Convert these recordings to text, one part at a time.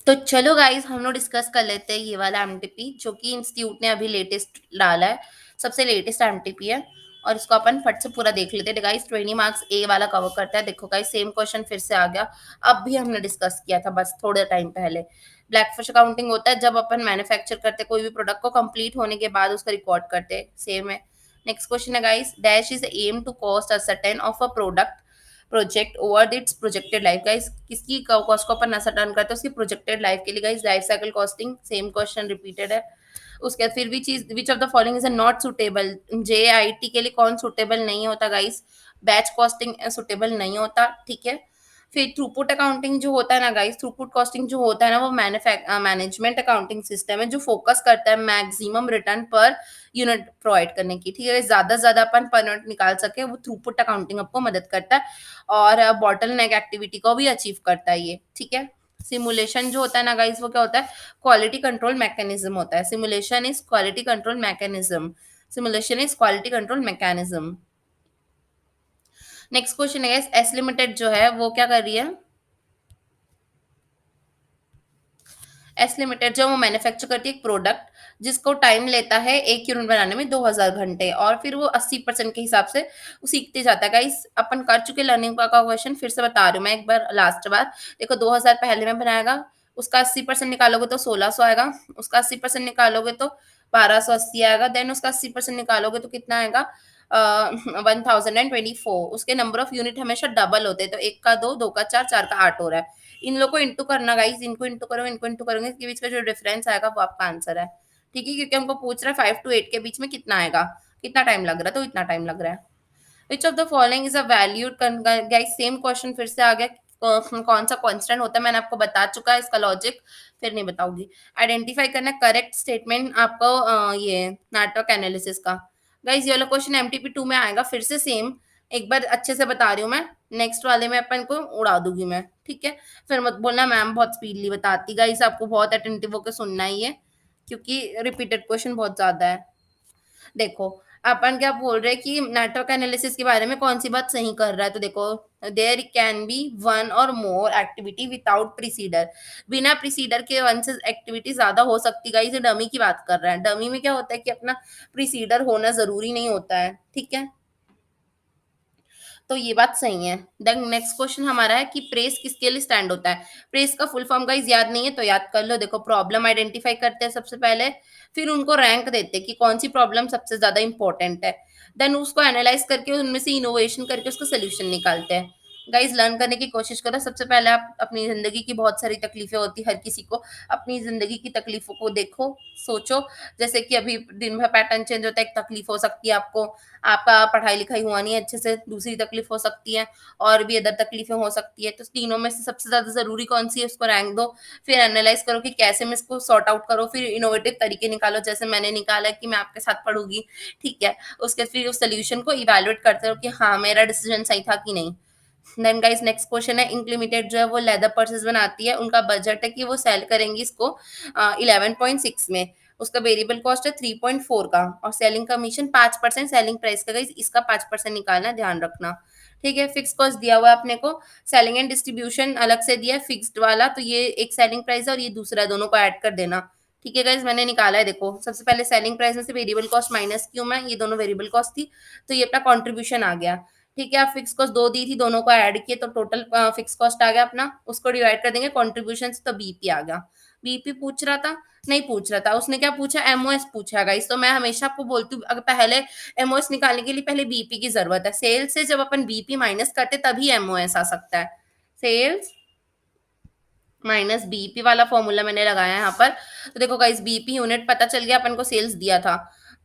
तो चलो गाइस हम लोग डिस्कस कर लेते हैं ये वाला एमटीपी जो कि इंस्टीट्यूट ने अभी लेटेस्ट डाला है। सबसे लेटेस्ट एमटीपी है और इसको अपन फट से पूरा देख लेते हैं गाइस। 20 मार्क्स ए वाला कवर करता है। देखो गाइस सेम क्वेश्चन फिर से आ गया। अब भी हमने डिस्कस किया था बस थोड़े टाइम पहले। ब्लैक फिश अकाउंटिंग होता है जब अपन मैन्युफैक्चर करते हैं कोई भी प्रोडक्ट को कंप्लीट होने के बाद उसका रिकॉर्ड करते हैं। सेम है। नेक्स्ट क्वेश्चन है guys, dash is aim to cost a certain of a product project over its projected life. Guys किसकी कॉस्ट को अपन ऐसा टर्न करते हैं उसकी प्रोजेक्टेड लाइफ के लिए। Guys life cycle costing same question repeated है। उसके बाद फिर भी चीज विच of the following is not suitable. JIT के लिए कौन सुटेबल नहीं होता गाइस? बैच कॉस्टिंग सुटेबल नहीं होता, ठीक है। फिर थ्रूपुट अकाउंटिंग जो होता है ना गाइस, थ्रूपुट कॉस्टिंग जो होता है ना वो मैनेजमेंट अकाउंटिंग सिस्टम है जो फोकस करता है maximum return per unit provide करने की, ठीक है। ज्यादा से ज्यादा अपन पर यूनिट निकाल सके वो थ्रूपुट अकाउंटिंग आपको मदद करता है और बॉटल नेक एक्टिविटी को भी अचीव करता है ये, ठीक है। सिमुलेशन जो होता है ना गाइस वो क्या होता है? क्वालिटी कंट्रोल मैकेनिज्म होता है। Simulation is quality control mechanism. Simulation is quality control mechanism. Next question है गाइस, एस लिमिटेड जो है वो क्या कर रही है? एस लिमिटेड जो वो मैन्युफैक्चर करती है एक प्रोडक्ट जिसको टाइम लेता है 1 यूनिट बनाने में 2000 घंटे और फिर वो 80% के हिसाब से वो सीखते जाता है। गाइस अपन कर चुके लर्निंग का क्वेश्चन फिर से बता रही हूँ मैं एक बार लास्ट बार। देखो 2000 पहले में बनाएगा, उसका 80% निकालोगे तो 1600 आएगा, उसका 80% निकालोगे तो 1280 आएगा, देन उसका 80% निकालोगे तो कितना आएगा? 1024। उसके नंबर ऑफ यूनिट हमेशा डबल होते हैं, तो एक का दो, दो का चार, चार का आठ हो रहा है। इन लोग को इंटू करना गाइस, इनको इंटू करो, इनको इंटू करोगे, इसके बीच का जो डिफरेंस आएगा वो आपका आंसर है, ठीक है। क्योंकि हमको पूछ रहा है 5 to 8 के बीच में कितना आएगा, कितना टाइम लग रहा है, तो इतना टाइम लग रहा है। Which of the following is a valued? Guys same question फिर से आ गया। कौन सा कांस्टेंट होता है मैंने आपको बता चुका है, इसका लॉजिक फिर नहीं बताऊंगी। आइडेंटिफाई करना करेक्ट स्टेटमेंट आपको ये नाटक एनालिसिस का। गाइस ये वाला क्वेश्चन एमटीपी 2 में आएगा फिर से सेम। एक बार अच्छे से बता रही हूँ मैं, नेक्स्ट वाले में अपन को उड़ा दूंगी मैं, ठीक है। फिर मत बोलना मैम बहुत स्पीडली बताती। गाइस आपको बहुत अटेंटिव होकर सुनना ही है क्योंकि रिपीटेड क्वेश्चन बहुत ज्यादा है। देखो अपन क्या बोल रहे हैं कि नेटवर्क एनालिसिस के बारे में कौन सी बात सही कर रहा है, तो देखो there can be one or more activity without प्रीसीडर। बिना प्रीसीडर के वन से एक्टिविटी ज्यादा हो सकती है। इसे डमी की बात कर रहा है। डमी में क्या होता है कि अपना प्रीसीडर होना जरूरी नहीं होता है, ठीक है। तो ये बात सही है। देन नेक्स्ट क्वेश्चन हमारा है कि प्रेस किसके लिए स्टैंड होता है? प्रेस का फुल फॉर्म गाइस याद नहीं है तो याद कर लो। देखो प्रॉब्लम आइडेंटिफाई करते हैं सबसे पहले, फिर उनको रैंक देते हैं कि कौन सी प्रॉब्लम सबसे ज्यादा इंपॉर्टेंट है, देन उसको एनालाइज करके उनमें से इनोवेशन करके उसका सोल्यूशन निकालते हैं। गाइस लर्न करने की कोशिश करो। सबसे पहले आप अपनी जिंदगी की बहुत सारी तकलीफें होती है हर किसी को, अपनी जिंदगी की तकलीफों को देखो, सोचो। जैसे कि अभी दिन भर पैटर्न चेंज होता है, एक तकलीफ हो सकती है आपको, आपका पढ़ाई लिखाई हुआ नहीं है अच्छे से, दूसरी तकलीफ हो सकती है, और भी अदर तकलीफें हो सकती है। तो तीनों में से सबसे ज्यादा जरूरी कौन सी है उसको रैंक दो, फिर एनालाइज करो कि कैसे मैं इसको सॉर्ट आउट करो, फिर इनोवेटिव तरीके निकालो जैसे मैंने निकाला है कि मैं आपके साथ पढ़ूंगी, ठीक है। उसके फिर उस सोल्यूशन को इवेलुएट करते रहो कि हाँ मेरा डिसीजन सही था कि नहीं। देन गाइस नेक्स्ट क्वेश्चन है, इंक लिमिटेड जो है वो लेदर पर्सेस बनाती है, उनका बजट है कि वो सेल करेंगी इसको 11.6 में। उसका वेरिएबल कॉस्ट है 3.4 का और सेलिंग कमीशन 5% सेलिंग प्राइस का। गाइस इसका 5% निकालना, ध्यान रखना, ठीक है। फिक्स कॉस्ट दिया हुआ है अपने को, सेलिंग एंड डिस्ट्रीब्यूशन अलग से दिया है फिक्स्ड वाला, तो ये एक सेलिंग प्राइस है और ये दूसरा, दोनों को ऐड कर देना, ठीक है। गाइस मैंने निकाला है, देखो सबसे पहले सेलिंग प्राइस में से वेरिएबल कॉस्ट माइनस क्यों मैं, ये दोनों वेरिएबल कॉस्ट थी तो ये अपना कॉन्ट्रीब्यूशन आ गया, ठीक है। आप फिक्स कॉस्ट दो दी थी, दोनों को ऐड किए तो टोटल फिक्स कॉस्ट आ गया अपना, उसको डिवाइड कर देंगे कॉन्ट्रीब्यूशन से तो बीपी आ गया। बीपी पूछ रहा था? नहीं पूछ रहा था, उसने क्या पूछा? एमओएस पूछा। गाइस तो मैं हमेशा आपको बोलती हूँ अगर पहले एमओएस निकालने के लिए पहले बीपी की जरूरत है। सेल्स से जब अपन बीपी माइनस करते तभी एमओएस आ सकता है। सेल्स माइनस बीपी वाला फॉर्मूला मैंने लगाया है यहाँ पर। तो देखो गाइस बीपी यूनिट पता चल गया, अपन को सेल्स दिया था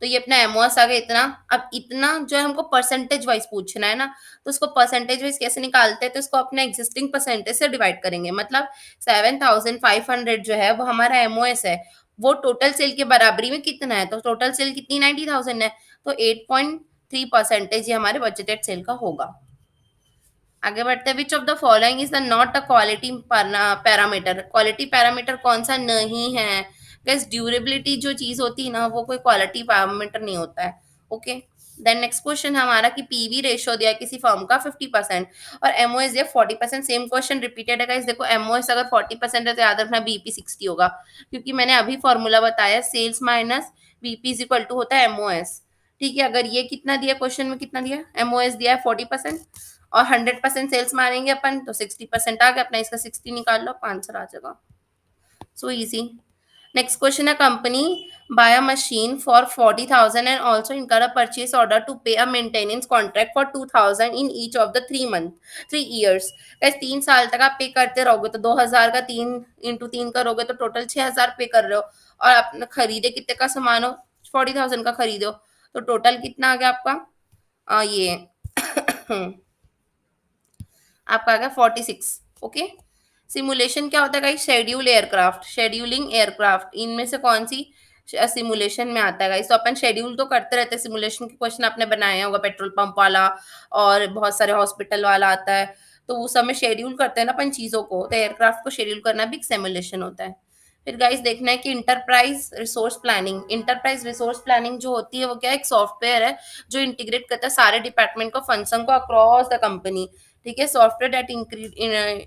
तो ये अपना एमओएस आ गया इतना। अब इतना जो है हमको परसेंटेज वाइज पूछना है ना, तो उसको परसेंटेज वाइज कैसे निकालते हैं, तो इसको अपने एग्जिस्टिंग परसेंटेज से डिवाइड करेंगे। मतलब 7,500 जो है वो हमारा एमओएस है, वो टोटल सेल के बराबरी में कितना है, तो टोटल सेल कितनी 90,000 है, तो 8.3% ये हमारे बजटेड सेल का होगा। आगे बढ़ते हैं, विच of the following is the not a quality parameter? Quality parameter कौन सा नहीं है? गैस ड्यूरेबिलिटी जो चीज होती है ना वो कोई क्वालिटी पैरामीटर नहीं होता है, ओके। देन नेक्स्ट क्वेश्चन हमारा कि पीवी रेशियो दिया है किसी फर्म का 50% और एमओएस दिया 40%। सेम क्वेश्चन रिपीटेड है गाइस। देखो एमओएस अगर 40% है तो याद रखना बीपी 60 होगा, क्योंकि मैंने अभी फॉर्मूला बताया sales minus BP is equal to होता है एमओएस। ठीक है, अगर ये कितना दिया क्वेश्चन में, कितना दिया एमओएस दिया है 40% और 100% सेल्स मानेंगे अपन तो 60% आ गया अपना, इसका 60 निकाल लो, आंसर आ जाएगा। So easy. Next question, a company buy a machine for 40,000 and also incur a purchase order to pay a maintenance contract for 2,000 in each of the 3 years. guys 3 साल तक आप पे करते रहोगे तो 2,000 का 3 × 3 करोगे तो टोटल 6,000 पे कर रहे हो, और आप खरीदे कितने का सामान हो, 40,000 का खरीदो, तो टोटल कितना आ गया आपका, ये आपका आ गया 46। ओके। सिमुलेशन क्या होता है guys, schedule aircraft, scheduling aircraft, इनमें से कौन सी सिमुलेशन में आता है गाइस। तो अपन शेड्यूल तो करते रहते हैं, सिमुलेशन के क्वेश्चन आपने बनाया होगा, पेट्रोल पंप वाला और बहुत सारे हॉस्पिटल वाला आता है, तो वो सब में शेड्यूल करते हैं ना अपन चीज़ों को, तो एयरक्राफ्ट को शेड्यूल करना भी एक सिमुलेशन होता है। फिर गाइस देखना है कि enterprise resource planning, enterprise resource planning जो होती है वो क्या है, एक सॉफ्टवेयर है जो इंटीग्रेट करता है सारे डिपार्टमेंट को, फंक्शन को अक्रॉस द कंपनी। ठीक है, software that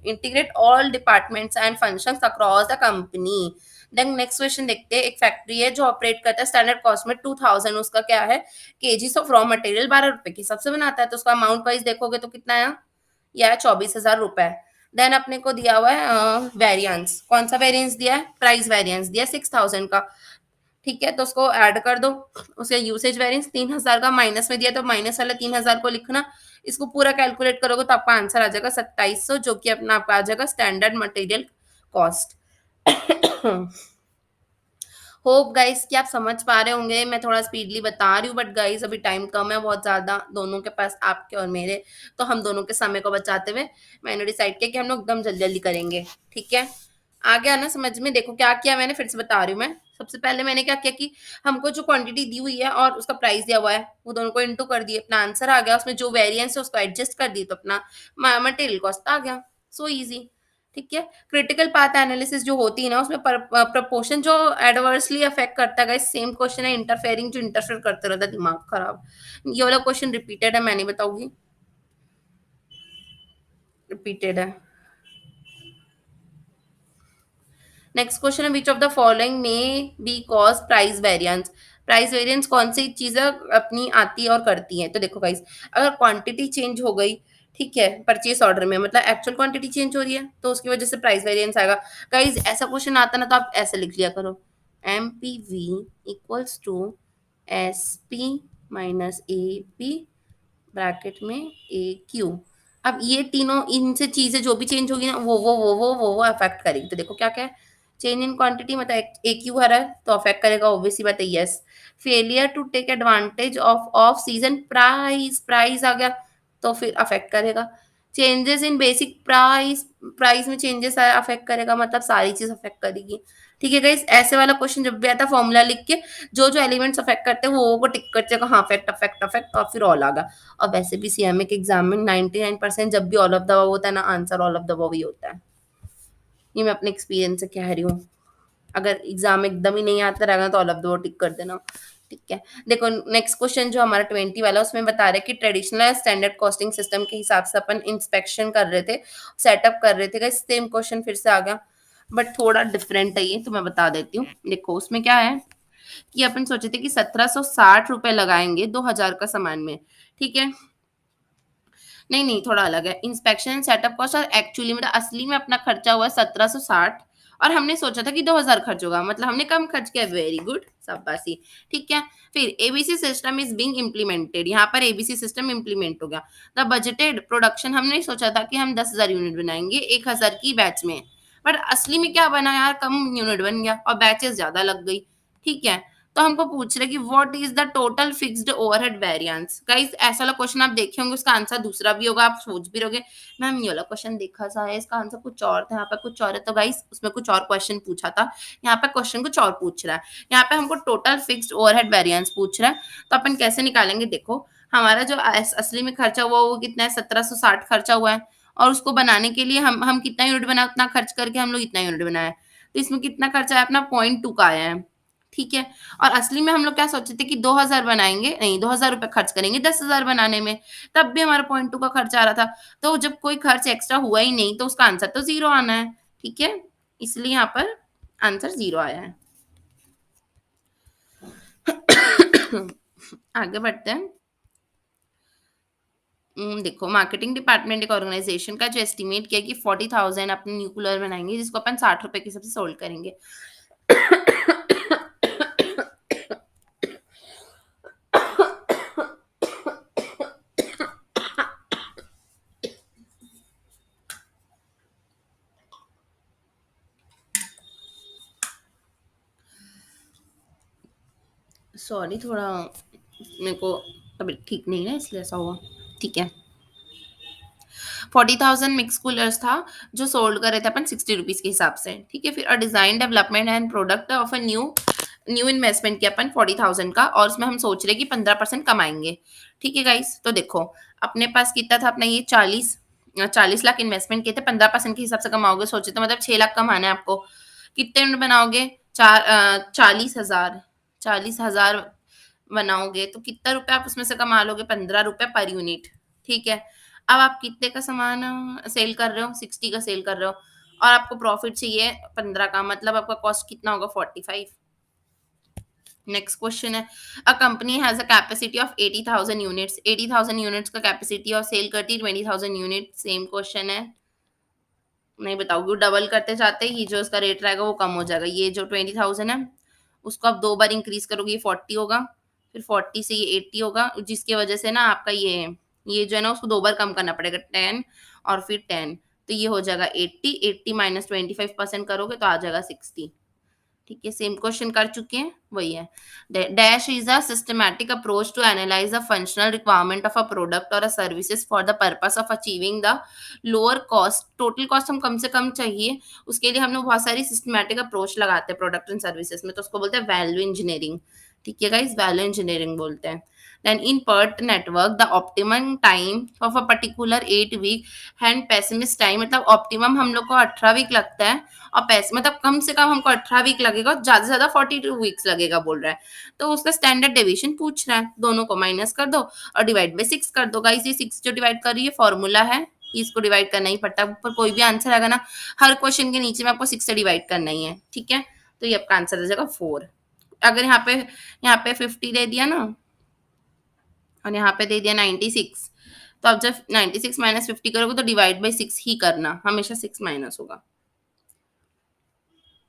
integrate all departments and functions across the company. Then next question देखते हैं, एक फैक्ट्री है जो ऑपरेट करता है स्टैंडर्ड कॉस्ट में 2000, उसका क्या है, केजीस ऑफ रॉ मटेरियल 12 रुपए के हिसाब से बनाता है, तो उसका अमाउंट वाइज देखोगे तो कितना है, यह है 24,000 रुपए। देन अपने को दिया हुआ है वेरियंस, कौन सा वेरियंस दिया है, प्राइस वेरियंस दिया 6,000 का। ठीक है, तो उसको ऐड कर दो, उसका यूसेज वेरियंस 3,000 का माइनस में दिया, तो माइनस वाला 3,000 को लिखना, इसको पूरा कैलकुलेट करोगे तो आपका आंसर आ जाएगा 2700, जो कि अपना आपका आ जाएगा standard material cost. Hope guys कि आप समझ पा रहे होंगे, मैं थोड़ा स्पीडली बता रही हूँ, बट गाइस अभी टाइम कम है बहुत ज़्यादा दोनों के पास, आपके और मेरे, तो हम दोनों के समय को बचाते हुए मैंने डिसाइड किया कि हम लोग एकदम जल्दी जल्दी करेंगे। ठीक है, आ गया ना समझ में। देखो क्या किया मैंने, फिर से बता रही हूँ मैं। सबसे पहले मैंने क्या किया कि हमको जो क्वांटिटी दी हुई है और उसका प्राइस दिया हुआ है वो दोनों को इंटू कर दिए, अपना आंसर आ गया, उसमें जो वेरिएंस है उसको एडजस्ट कर दिए तो अपना मटेरियल कॉस्ट आ गया। So easy. ठीक है, क्रिटिकल पाथ एनालिसिस जो होती है ना उसमें प्रपोर्शन जो एडवर्सली अफेक्ट करता है, सेम क्वेश्चन है, इंटरफेयरिंग जो इंटरफेयर करते रहता है, दिमाग खराब। ये वाला क्वेश्चन रिपीटेड है, मैं नहीं बताऊंगी, रिपीटेड है। नेक्स्ट क्वेश्चन है, विच ऑफ द फॉलोइंग में be cause price variance, price variance कौन सी चीजें अपनी आती है और करती है। तो देखो गाइस, अगर क्वांटिटी चेंज हो गई, ठीक है, परचेस ऑर्डर में मतलब एक्चुअल क्वांटिटी चेंज हो रही है तो उसकी वजह से प्राइस वेरिएंस आएगा। गाइस ऐसा क्वेश्चन आता ना तो आप ऐसे लिख लिया करो, M P V equals to S P minus A P bracket में ए क्यू। अब ये तीनों इनसे चीजें जो भी चेंज होगी ना वो अफेक्ट करेगी। तो देखो क्या क्या है, चेंज इन क्वांटिटी मतलब ए क्यू आ रहा है तो अफेक्ट करेगा, ऑब्वियसली बात है, yes. Failure to take advantage of season price, price आ गया तो फिर अफेक्ट करेगा। Changes in basic price, price में चेंजेस आया अफेक्ट करेगा, मतलब सारी चीज अफेक्ट करेगी। ठीक है गाइस, ऐसे वाला क्वेश्चन जब भी आता है फॉर्मूला लिख के जो जो एलिमेंट्स अफेक्ट करते हैं वो टिक कर देगा, हाँ अफेक्ट अफेक्ट अफेक्ट, और फिर ऑल आ गया। और वैसे भी सीएमए के एग्जाम में 99% जब भी ऑल ऑफ द अबव होता है ना, answer all of the above ही होता है। ये मैं अपने एक्सपीरियंस से कह रही हूँ। अगर एग्जाम एकदम ही नहीं आता रहेगा तो ऑल ऑफ द अबव टिक कर देना। ठीक है, देखो नेक्स्ट क्वेश्चन जो हमारा 20 वाला उसमें बता रहे कि ट्रेडिशनल स्टैंडर्ड कॉस्टिंग सिस्टम के हिसाब से अपन इंस्पेक्शन कर रहे थे, सेटअप कर रहे थे, सेम क्वेश्चन फिर से आ गया बट थोड़ा डिफरेंट है ये, तो मैं बता देती हूँ। देखो उसमें क्या है कि अपन सोचे थे कि 1760 रुपए लगाएंगे 2000 का सामान में। ठीक है, नहीं नहीं थोड़ा अलग है, इंस्पेक्शन सेटअप कॉस्ट, और एक्चुअली मतलब असली में अपना खर्चा हुआ है 1760 और हमने सोचा था कि 2000 खर्च होगा, मतलब हमने कम खर्च किया, वेरी गुड शाबाशी। ठीक है, फिर ABC system is being implemented, यहाँ पर एबीसी सिस्टम इम्प्लीमेंट हो गया। द बजटेड प्रोडक्शन, हमने सोचा था कि हम 10,000 यूनिट बनाएंगे 1000 की बैच में, बट असली में क्या बना यार, कम यूनिट बन गया और बैचेस ज्यादा लग गई। ठीक है, तो हमको पूछ रहे कि what is the total fixed overhead variance. Guys ऐसा वाला क्वेश्चन आप देखे होंगे, उसका आंसर दूसरा भी होगा, आप सोच भी रहोगे मैम ये वाला क्वेश्चन देखा सा है, इसका आंसर कुछ और था, यहाँ पे कुछ और है। तो गाइस उसमें कुछ और क्वेश्चन पूछा था, यहाँ पे क्वेश्चन कुछ और पूछ रहा है, यहाँ पे हमको टोटल फिक्स्ड ओवरहेड वेरिएंस पूछ रहा है। तो अपन कैसे निकालेंगे, देखो हमारा जो असली में खर्चा हुआ वो कितना है, 1760 खर्चा हुआ है, और उसको बनाने के लिए हम कितना यूनिट बना, उतना खर्च करके हम लोग इतना यूनिट बनाए, तो इसमें कितना खर्चा है अपना 0.2 का आया है। ठीक है? और असली में हम लोग क्या सोचे थे कि 2000 बनाएँगे नहीं, ₹2000 खर्च करेंगे 10,000 बनाने में, तब भी हमारा 0.2 का खर्च आ रहा था। तो जब कोई खर्च एक्स्ट्रा हुआ ही नहीं, तो उसका आंसर तो 0 आना है, ठीक है? इसलिए यहाँ पर आंसर 0 आया है। आगे बढ़ते हैं। देखो मार्केटिंग डिपार्टमेंट एक ऑर्गेनाइजेशन का जो एस्टिमेट किया कि 40,000 अपने न्यू कूलर बनाएँगे, जिसको अपन ₹60 के हिसाब से सोल्ड करेंगे। सॉरी, थोड़ा मेरे को तबीयत ठीक नहीं है इसलिए ऐसा हुआ। ठीक है। 40,000 मिक्स कूलर्स था जो सोल्ड कर रहे थे अपन ₹60 के हिसाब से, ठीक है। फिर design development and product of a new new investment किया अपन 40,000 का, और उसमें हम सोच रहे हैं कि 15% कमाएंगे। ठीक है गाइस, तो देखो अपने पास कितना था, अपना ये 40 लाख इन्वेस्टमेंट किए थे, 15% के हिसाब से कमाओगे, सोचे तो मतलब 6 लाख कमाना है आपको। कितने यूनिट बनाओगे? 40,000। 40,000 बनाओगे तो कितना रुपए आप उसमें से कमा लोगे? ₹15 पर यूनिट। ठीक है। अब आप कितने का सामान सेल कर रहे हो? 60 का सेल कर रहे हो, और आपको प्रॉफिट चाहिए 15 का, मतलब आपका कॉस्ट कितना होगा? 45। नेक्स्ट क्वेश्चन है, a company has a capacity of 80,000 units. 80,000 units का कैपेसिटी और सेल करती है 20,000 यूनिट। सेम क्वेश्चन है, नहीं बताओगे, डबल करते जाते ही जो उसका रेट रहेगा वो कम हो जाएगा। ये जो 20,000 है उसको आप 2 बार इंक्रीज करोगे, ये 40 होगा, फिर 40 से ये 80 होगा, जिसकी वजह से ना आपका ये जो है ना उसको 2 बार कम करना पड़ेगा, 10 और फिर 10, तो ये हो जाएगा 80। 80 माइनस 25% करोगे तो आ जाएगा 60। ठीक है, सेम क्वेश्चन कर चुके हैं, वही है। Dash is a systematic approach to analyze the functional requirement of a product or a services for the purpose of achieving the lower cost. Total cost हम कम से कम चाहिए, उसके लिए हम लोग बहुत सारी सिस्टमैटिक अप्रोच लगाते हैं प्रोडक्ट एंड सर्विसेज में, तो उसको बोलते हैं वैल्यू इंजीनियरिंग। ठीक है गाइस, वैल्यू इंजीनियरिंग बोलते हैं। Then in PERT network the optimum time of a particular 8 week and pessimist time, मतलब ऑप्टिमम हम लोग को 18 वीक लगता है, और पैसे मतलब कम से कम हमको 18 वीक लगेगा, ज्यादा से ज्यादा 42 वीक्स लगेगा बोल रहा है। तो उसका स्टैंडर्ड डेविएशन पूछ रहा है, दोनों को माइनस कर दो और डिवाइड बाई 6 कर दो। गाइस ये 6 जो डिवाइड कर रही है फॉर्मूला है, इसको डिवाइड करना ही पड़ता है। ऊपर कोई भी आंसर आएगा ना, हर क्वेश्चन के नीचे में आपको 6 से डिवाइड करना ही है। ठीक है, तो ये आपका आंसर आ जाएगा 4। अगर यहाँ पे 50 दे दिया ना, और यहाँ पे दे दिया 96, तो अब जब 96 माइनस 50 करोगे तो डिवाइड बाई 6 ही करना, हमेशा 6 माइनस होगा।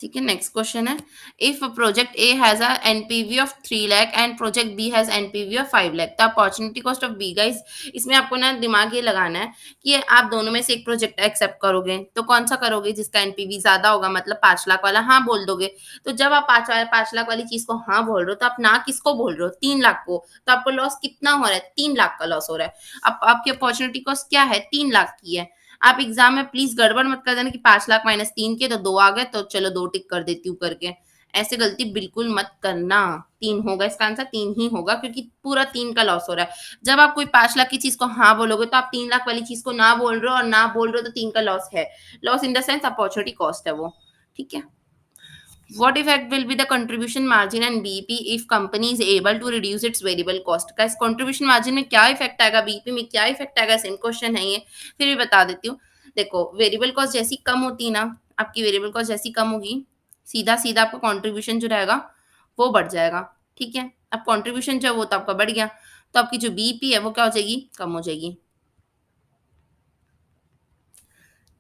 ठीक है, नेक्स्ट क्वेश्चन है, if project A has a NPV of 3 lakh and project B has NPV of 5 lakh, the opportunity cost of B. Guys इसमें आपको ना दिमाग ये लगाना है कि आप दोनों में से एक प्रोजेक्ट एक्सेप्ट करोगे तो कौन सा करोगे जिसका एनपीवी ज्यादा होगा, मतलब 5 लाख वाला हाँ बोल दोगे। तो जब आप 5 लाख वाली चीज को हाँ बोल रहे हो तो आप ना किसको बोल रहे हो? 3 लाख को। तो आपको लॉस कितना हो रहा है? 3 लाख का लॉस हो रहा है। अब आपकी अपॉर्चुनिटी कॉस्ट क्या है? 3 लाख की है। आप एग्जाम में प्लीज गड़बड़ मत कर देना कि 5 लाख माइनस 3 के तो 2 आ गए, तो चलो 2 टिक कर देती हूँ करके। ऐसे गलती बिल्कुल मत करना। 3 होगा इसका आंसर, 3 ही होगा, क्योंकि पूरा 3 का लॉस हो रहा है। जब आप कोई 5 लाख की चीज को हाँ बोलोगे तो आप 3 लाख वाली चीज को ना बोल रहे हो, और ना बोल रहे हो तो 3 का लॉस है। Loss in the sense opportunity cost है वो। ठीक है। What effect will be the contribution margin and BEP if company is able to reduce its variable cost? का इस contribution margin में क्या इफेक्ट आएगा, बीईपी में क्या इफेक्ट आएगा, सेम क्वेश्चन है ये, फिर भी बता देती हूँ। देखो वेरिएबल कॉस्ट जैसी कम होती है ना, आपकी वेरिएबल कॉस्ट जैसी कम होगी, सीधा सीधा आपका कंट्रीब्यूशन जो रहेगा वो बढ़ जाएगा। ठीक है, अब कंट्रीब्यूशन जो है वो तो आपका बढ़ गया, तो आपकी जो बीईपी है वो क्या हो जाएगी? कम हो जाएगी।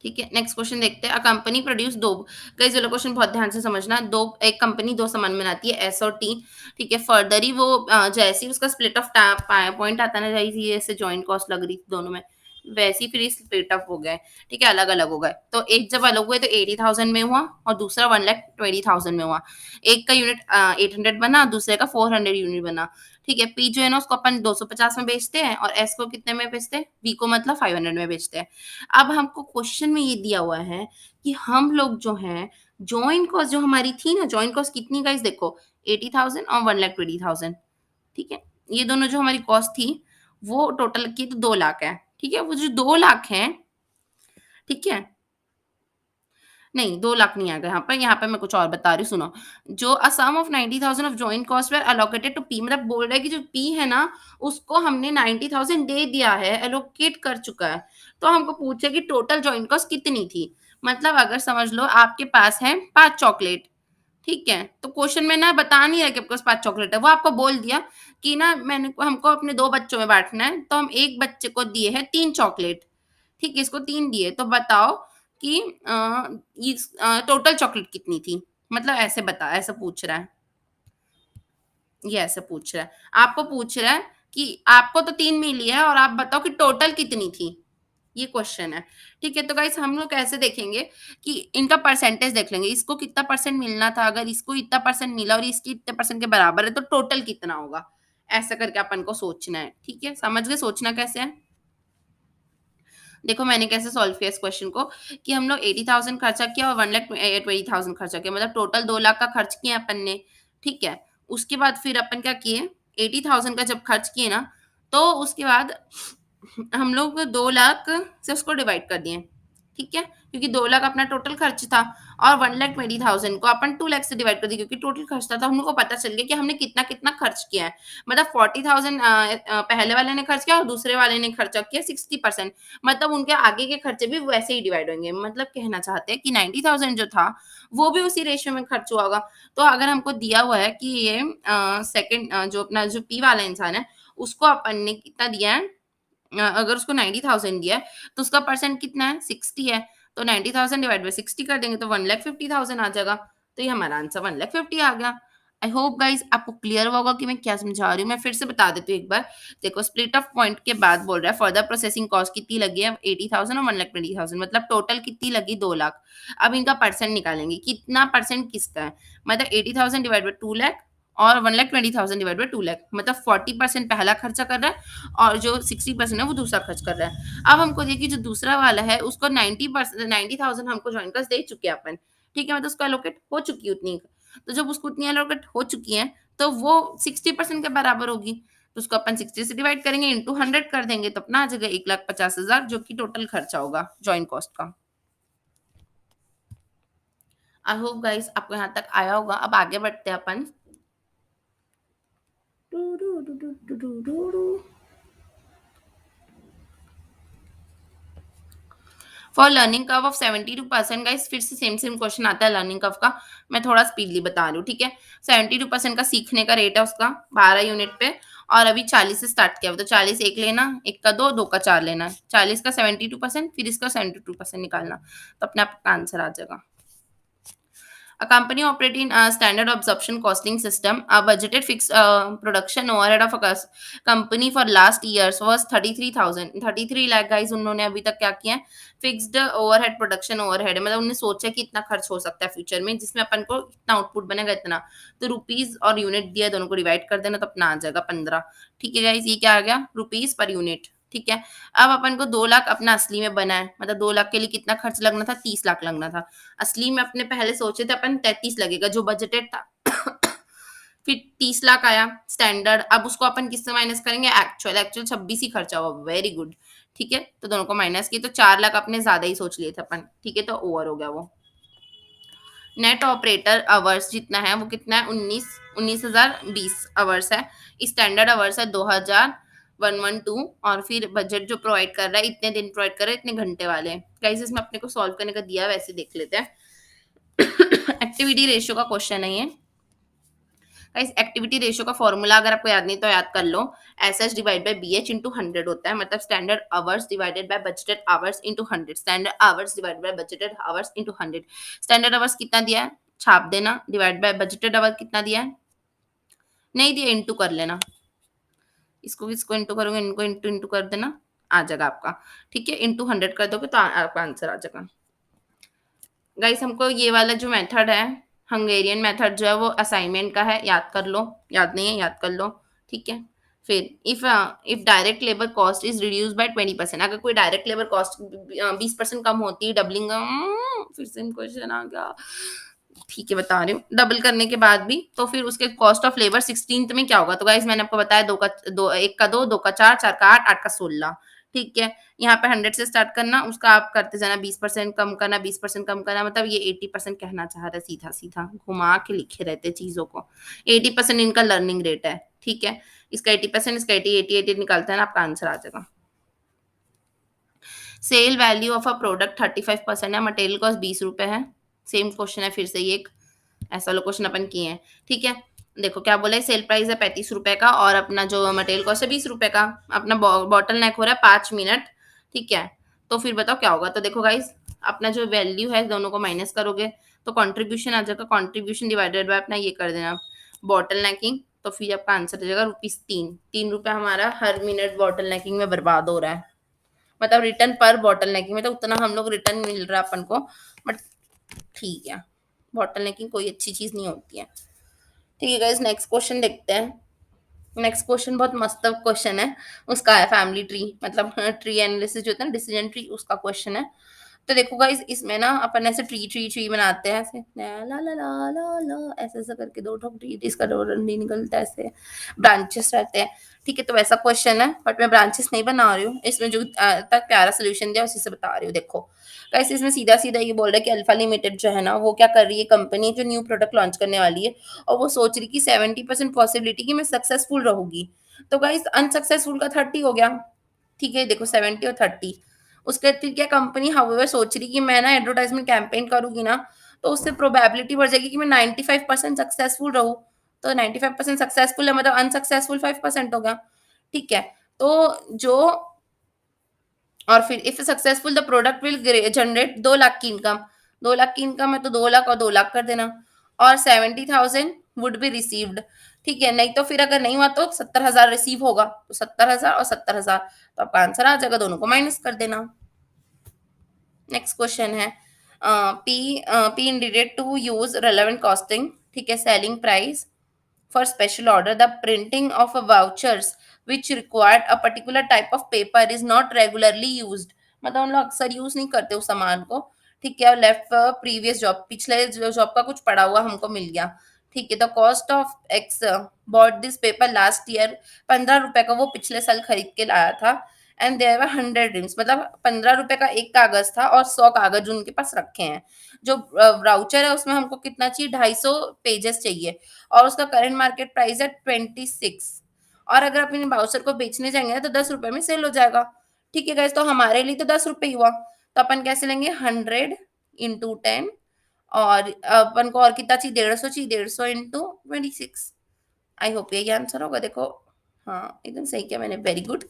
ठीक है, नेक्स्ट क्वेश्चन देखते हैं, अ कंपनी प्रोड्यूस दो। गाइस वाला क्वेश्चन बहुत ध्यान से समझना। दो एक कंपनी दो सामान बनाती है, एस और टी। ठीक है, फर्दर ही वो जैसे ही उसका स्प्लिट ऑफ पॉइंट आता ना, जैसे ये ऐसे जॉइंट कॉस्ट लग रही थी दोनों में, वैसे ही फिर स्प्लिट अप हो गए। ठीक है, अलग अलग हो गए, तो एक जब अलग हुए तो 80,000 में हुआ और दूसरा 1,20,000 में हुआ। एक का यूनिट 800 बना, दूसरे का 400 यूनिट बना। ठीक है, पी जो है ना उसको अपन 250 में बेचते हैं, और एस को कितने में बेचते हैं? वी को मतलब 500 में बेचते हैं। अब हमको क्वेश्चन में ये दिया हुआ है कि हम लोग जो है जॉइंट कॉस्ट जो हमारी थी ना, जॉइंट कॉस्ट कितनी गाइस? देखो 80,000 और 1,20,000। ठीक है, ये दोनों जो हमारी कॉस्ट थी वो टोटल की तो 2 लाख है। ठीक है, वो जो 2 लाख है, ठीक है, नहीं, 2 लाख नहीं आएगा यहाँ पे मैं कुछ और बता रही हूँ सुनो। जो a sum of 90,000 of joint cost were allocated to P, मतलब बोल रहा है कि जो पी है ना, उसको हमने 90,000 दे दिया है, एलोकेट कर चुका है। तो हमको पूछे कि टोटल जॉइंट कॉस्ट कितनी थी? मतलब अगर समझ लो आपके पास है 5 चॉकलेट, ठीक है? तो क्वेश्चन में ना बता नहीं रहा कि आपके पास 5 चॉकलेट है, वो आपको बोल दिया कि ना मैंने हमको अपने 2 बच्चों में बाँटना है, तो हम 1 बच्चे को दिए हैं 3 चॉकलेट, ठीक है? इसको 3 दिए, तो बताओ कि टोटल चॉकलेट कितनी थी? मतलब ऐसे पूछ रहा है। ये ऐसे पूछ रहा है। आपको पूछ रहा है कि आपको तो 3 मिली है और आप बताओ कि टोटल कितनी थी? ये क्वेश्चन है। ठीक है, तो गाइस हम लोग कैसे देखेंगे कि इनका परसेंटेज देख लेंगे। इसको कितना परसेंट मिलना था, अगर इसको इतना परसेंट मिला और इसकी इतने परसेंट के बराबर है, तो टोटल कितना होगा? ऐसा करके अपन को सोचना है। ठीक है, समझ गए सोचना कैसे है? देखो मैंने कैसे सॉल्व किया इस क्वेश्चन को कि हम लोग 80,000 खर्चा किया और 1,20,000 खर्चा किया, मतलब टोटल 2 लाख का खर्च किया अपन ने, ठीक है। उसके बाद फिर अपन क्या किए, 80,000 का जब खर्च किए ना, तो उसके बाद हम लोग 2 लाख से उसको डिवाइड कर दिए, ठीक है, क्योंकि 2 लाख अपना टोटल खर्च था और 1,20,000 को अपन 2 लाख से डिवाइड कर दिए क्योंकि टोटल खर्च था, तो हम लोग को पता चल गया कि हमने कितना कितना खर्च किया है। मतलब 40,000 पहले वाले ने खर्च किया और दूसरे वाले ने खर्चा किया 60%, मतलब उनके आगे के खर्चे भी वैसे ही डिवाइड होंगे। मतलब कहना चाहते हैं कि 90,000 जो था, वो भी उसी रेशियो में खर्च हुआ होगा। तो अगर हमको दिया हुआ है कि ये सेकंड जो अपना जो पी वाला इंसान है, उसको अपन ने कितना दिया है, अगर उसको 90,000 दिया है, तो उसका परसेंट कितना है? 60 है। तो 90,000 डिवाइड बाय 60 कर देंगे तो 1,50,000 आ जाएगा। तो ये हमारा आंसर 1,50,000 आ गया। आई होप गाइस आपको क्लियर हुआ होगा कि मैं क्या समझा रही हूँ। मैं फिर से बता देती हूँ एक बार। देखो स्प्लिट ऑफ पॉइंट के बाद बोल रहा है फर्दर प्रोसेसिंग कॉस्ट कितनी लगी है? 80,000 और 1,20,000, मतलब टोटल कितनी लगी? 2 लाख। अब इनका परसेंट निकालेंगे, कितना परसेंट किसका है? मतलब 80,000 डिवाइड बाय 2 लाख और 1,20,000 डिवाइड बाय 2 लाख, मतलब 40% पहला खर्चा कर रहा है और जो 60% है वो दूसरा खर्च कर रहा है। अब हमको देखिए जो दूसरा वाला है उसको 90,000 हमको जॉइन कर दे चुके हैं अपन, ठीक है, मतलब उसको एलोकेट हो चुकी है उतनी। तो जब उसको उतनी एलोकेट हो चुकी है तो वो 60% के बराबर होगी, तो उसको अपन 60 से डिवाइड करेंगे, इंटू 100 कर देंगे, तो अपना आ जाएगा 1,50,000 जो कि टोटल खर्चा होगा जॉइन कॉस्ट का। आई होप गाइस आपको यहाँ तक आया होगा। अब आगे बढ़ते हैं अपन। For learning curve of 72% guys, फिर से सेम क्वेश्चन आता है लर्निंग कर्व का। मैं थोड़ा स्पीडली बता रही हूँ, ठीक है। 72% का सीखने का रेट है उसका 12 यूनिट पे, और अभी 40 से स्टार्ट किया हुआ, तो 40 एक लेना, एक का दो, दो का चार लेना, 40 का 72%, फिर इसका 72% निकालना, तो अपने आप का आंसर आ जाएगा। A company operating a standard absorption costing system, a budgeted fixed production overhead of a company for last years was 33,000, 33 lakh guys उन्होंने अभी तक क्या किया है, फिक्स्ड ओवरहेड प्रोडक्शन ओवरहेड है, मतलब उन्होंने सोचा कि इतना खर्च हो सकता है फ्यूचर में जिसमें अपन को इतना आउटपुट बनेगा इतना, तो रुपीज और यूनिट दिया दोनों को डिवाइड कर देना तो अपना आ जाएगा 15। ठीक है गाइस, ये क्या आ गया? रुपीज पर यूनिट, ठीक है। अब अपन को 2 लाख अपना असली में बना है, मतलब 2 लाख के लिए कितना खर्च लगना था? 30 लाख लगना था। असली में अपने पहले सोचे थे अपन 33 लगेगा जो बजटेड था। फिर 30 लाख आया स्टैंडर्ड, अब उसको अपन किससे माइनस करेंगे? एक्चुअल, एक्चुअल 26 ही खर्चा हुआ, वेरी गुड, ठीक है। तो दोनों को माइनस किए तो 4 लाख अपने ज्यादा ही सोच लिए थे अपन, ठीक है, तो ओवर हो गया वो। नेट ऑपरेटर आवर्स जितना है वो कितना है? 19,020 आवर्स है। स्टैंडर्ड आवर्स है 2,112, और फिर बजट जो प्रोवाइड कर रहा है इतने दिन प्रोवाइड कर रहा है, इतने घंटे वाले। गाइस इसमें अपने को सॉल्व करने का दिया है, वैसे देख लेते हैं। एक्टिविटी रेशियो का क्वेश्चन है ये। गाइस एक्टिविटी रेशियो का फॉर्मूला अगर आपको याद नहीं तो याद कर लो, S H divide by B H into 100 होता है, मतलब standard hours divided by budgeted hours into 100, standard hours divided by budgeted hours into 100। Standard hours कितना दिया है? छाप देना, डिवाइड बाय बजटेड आवर्स कितना दिया है? नहीं दिया, इंटू कर लेना, इसको इसको इंटू करोगे, इनको इंटू इंटू कर देना, आ जाएगा आपका, ठीक है। इंटू 100 कर दोगे तो आपका आंसर आ जाएगा। गाइस हमको ये वाला जो मेथड है, हंगेरियन मेथड जो है वो असाइनमेंट का है, याद कर लो, याद नहीं है याद कर लो, ठीक है। फिर if direct labour cost is reduce by 20%, अगर कोई डायरेक्ट लेबर कॉस्ट 20% कम होती है, डबलिंग, फिर से क्वेश्चन आ गया, ठीक है बता रही हूँ, डबल करने के बाद भी, तो फिर उसके कॉस्ट ऑफ लेबर 16th में क्या होगा? तो गाइस मैंने आपको बताया, दो का दो, एक का दो, दो का चार, चार का आठ, आठ का 16, ठीक है? यहाँ पे 100 से स्टार्ट करना, उसका आप करते जाना 20% कम करना, 20% कम करना, मतलब ये 80% कहना चाह रहा है सीधा-सीधा, घुमा के लिखे रहते हैं चीज़ों को। 80% इनका लर्निंग रेट है, ठीक है? इसका 80%, इसका 80, 80, 80 निकालते हैं ना, आपका आंसर आ जाएगा। Sale value of a product 35% है, मटेरियल कॉस्ट ₹20 है। सेम क्वेश्चन है फिर से ये एक, ऐसा वाला क्वेश्चन अपन किए हैं, ठीक है? देखो क्या बोला है, सेल प्राइस है ₹35 का और अपना जो मटेरियल कॉस्ट है ₹20 का। अपना बॉटल नेक हो रहा है 5 मिनट, ठीक है? तो फिर बताओ क्या होगा? तो देखो गाइस, अपना जो वैल्यू है दोनों को माइनस करोगे तो कंट्रीब्यूशन आ जाएगा, कंट्रीब्यूशन डिवाइडेड बाय अपना ये कर देना बॉटल नेकिंग, तो फिर आपका आंसर आ जाएगा ₹3। ₹3 हमारा हर मिनट बॉटल नेकिंग में बर्बाद हो रहा है। मतलब रिटर्न पर बॉटल नेकिंग, मतलब उतना हम लोग रिटर्न मिल रहा है अपन को, बट ठीक है, बॉटल नेकिंग कोई अच्छी चीज नहीं होती है। ठीक है गाइस, नेक्स्ट क्वेश्चन देखते हैं। नेक्स्ट क्वेश्चन बहुत मस्त क्वेश्चन है, उसका है फैमिली ट्री, मतलब ट्री एनालिसिस जो होता है ना, डिसीजन ट्री, उसका क्वेश्चन है। तो देखो गाइस, इसमें ना अपन ऐसे ट्री ट्री ट्री बनाते हैं, ऐसे ला ला ला ला ला ला, ऐसे ऐसा करके दो ठोक ट्री, इसका डंडी निकलता है, ऐसे ब्रांचेस रहते हैं, ठीक है? तो वैसा क्वेश्चन है, बट मैं ब्रांचेस नहीं बना रही हूँ इसमें, जो तक प्यारा सोल्यूशन दिया उसी से बता रही हूँ। देखो गाइस, इसमें सीधा सीधा ये बोल रहा है कि अल्फा लिमिटेड जो है ना, वो क्या कर रही है, कंपनी जो न्यू प्रोडक्ट लॉन्च करने वाली है, और वो सोच रही कि 70% पॉसिबिलिटी कि मैं सक्सेसफुल रहूंगी। तो गाइस, अनसक्सेसफुल का 30 हो गया, ठीक है? देखो 70 और 30, उसके फिर क्या, कंपनी हाउएवर सोच रही कि मैं ना एडवर्टाइजमेंट कैंपेन करूंगी ना, तो उससे प्रोबेबिलिटी बढ़ जाएगी कि मैं 95% सक्सेसफुल रहूं। तो 95% सक्सेसफुल है, मतलब अनसक्सेसफुल 5% होगा, ठीक है? तो जो, और फिर if successful the product will generate 2 lakh की इनकम, 2 लाख की इनकम है तो 2 लाख और 2 लाख कर देना, और 70,000 वुड बी रिसीव्ड, ठीक है? नहीं तो फिर अगर नहीं हुआ तो 70,000 रिसीव होगा, तो 70,000 और 70,000, तो आपका आंसर आ जाएगा, दोनों को माइनस कर देना। नेक्स्ट क्वेश्चन है, P intended to use relevant costing, ठीक है? Selling price for special order, the printing of a vouchers which required a particular type of paper is not regularly used, मतलब हम लोग अक्सर यूज नहीं करते उस सामान को, ठीक है? और लेफ्ट प्रीवियस जॉब, पिछले जॉब का कुछ पड़ा हुआ हमको मिल गया, ठीक है? The cost of x bought this paper last year, ₹15 का वो पिछले साल खरीद के लाया था, एंड देयर वर 100 रिम्स, मतलब ₹15 का एक कागज था और 100 कागज उनके पास रखे हैं। जो ब्राउचर है उसमें हमको कितना चाहिए, 250 पेजेस चाहिए, और उसका करंट मार्केट प्राइस है 26, और अगर आप इन बाउचर को बेचने जाएंगे ना तो ₹10 में सेल हो जाएगा, ठीक है गाइस? तो हमारे लिए तो ₹10 ही हुआ, तो अपन कैसे लेंगे, 100 × 10, और अपन को और कितना चाहिए, 150 चाहिए, 150 × 26। आई होप यही आंसर होगा। देखो, हाँ एकदम सही किया मैंने, वेरी गुड।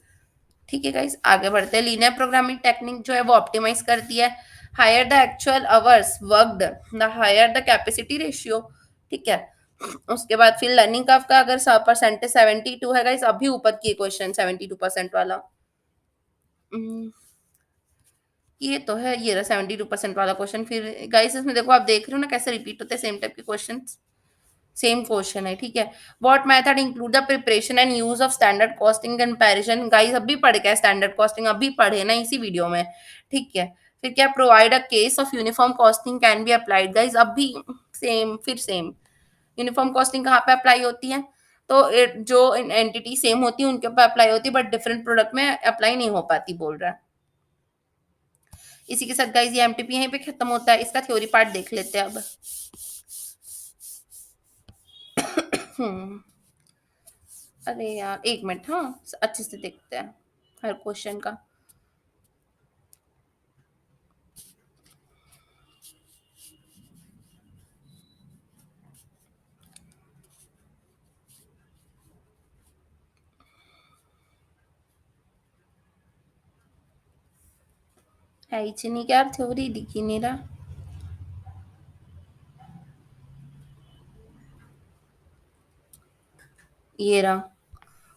ठीक है गाइस, आगे बढ़ते हैं। लीनियर प्रोग्रामिंग टेक्निक जो है वो ऑप्टिमाइज करती है, higher the actual hours worked the higher the capacity ratio, ठीक है? उसके बाद फिर लर्निंग कर्व का अगर परसेंटेज 72 है गाइस, अभी ऊपर की क्वेश्चन 72% वाला, हम्म, ये तो है, ये रहा 72% वाला क्वेश्चन। फिर गाइस इसमें देखो, आप देख रहे हो ना कैसे रिपीट होते हैं सेम टाइप के क्वेश्चन, सेम क्वेश्चन है, ठीक है? What method include the preparation and use of standard costing comparison, guys अभी पढ़ के स्टैंडर्ड कॉस्टिंग, अभी पढ़े ना इसी वीडियो में, ठीक है? फिर क्या, provide a case of uniform costing can be applied, guys अभी सेम, फिर सेम। यूनिफॉर्म कॉस्टिंग कहाँ पे अप्लाई होती है, तो जो एंटिटी सेम होती है उनके ऊपर अप्लाई होती है, बट डिफरेंट प्रोडक्ट में अप्लाई नहीं हो पाती, बोल रहा है। इसी के साथ गाइस ये एमटीपी यहीं पे खत्म होता है, इसका थ्योरी पार्ट देख लेते हैं अब। हम्म, अरे यार एक मिनट, हाँ अच्छे से देखते हैं हर क्वेश्चन का। है ही नहीं क्या, थ्योरी दिख ही नहीं रहा। ये रहा,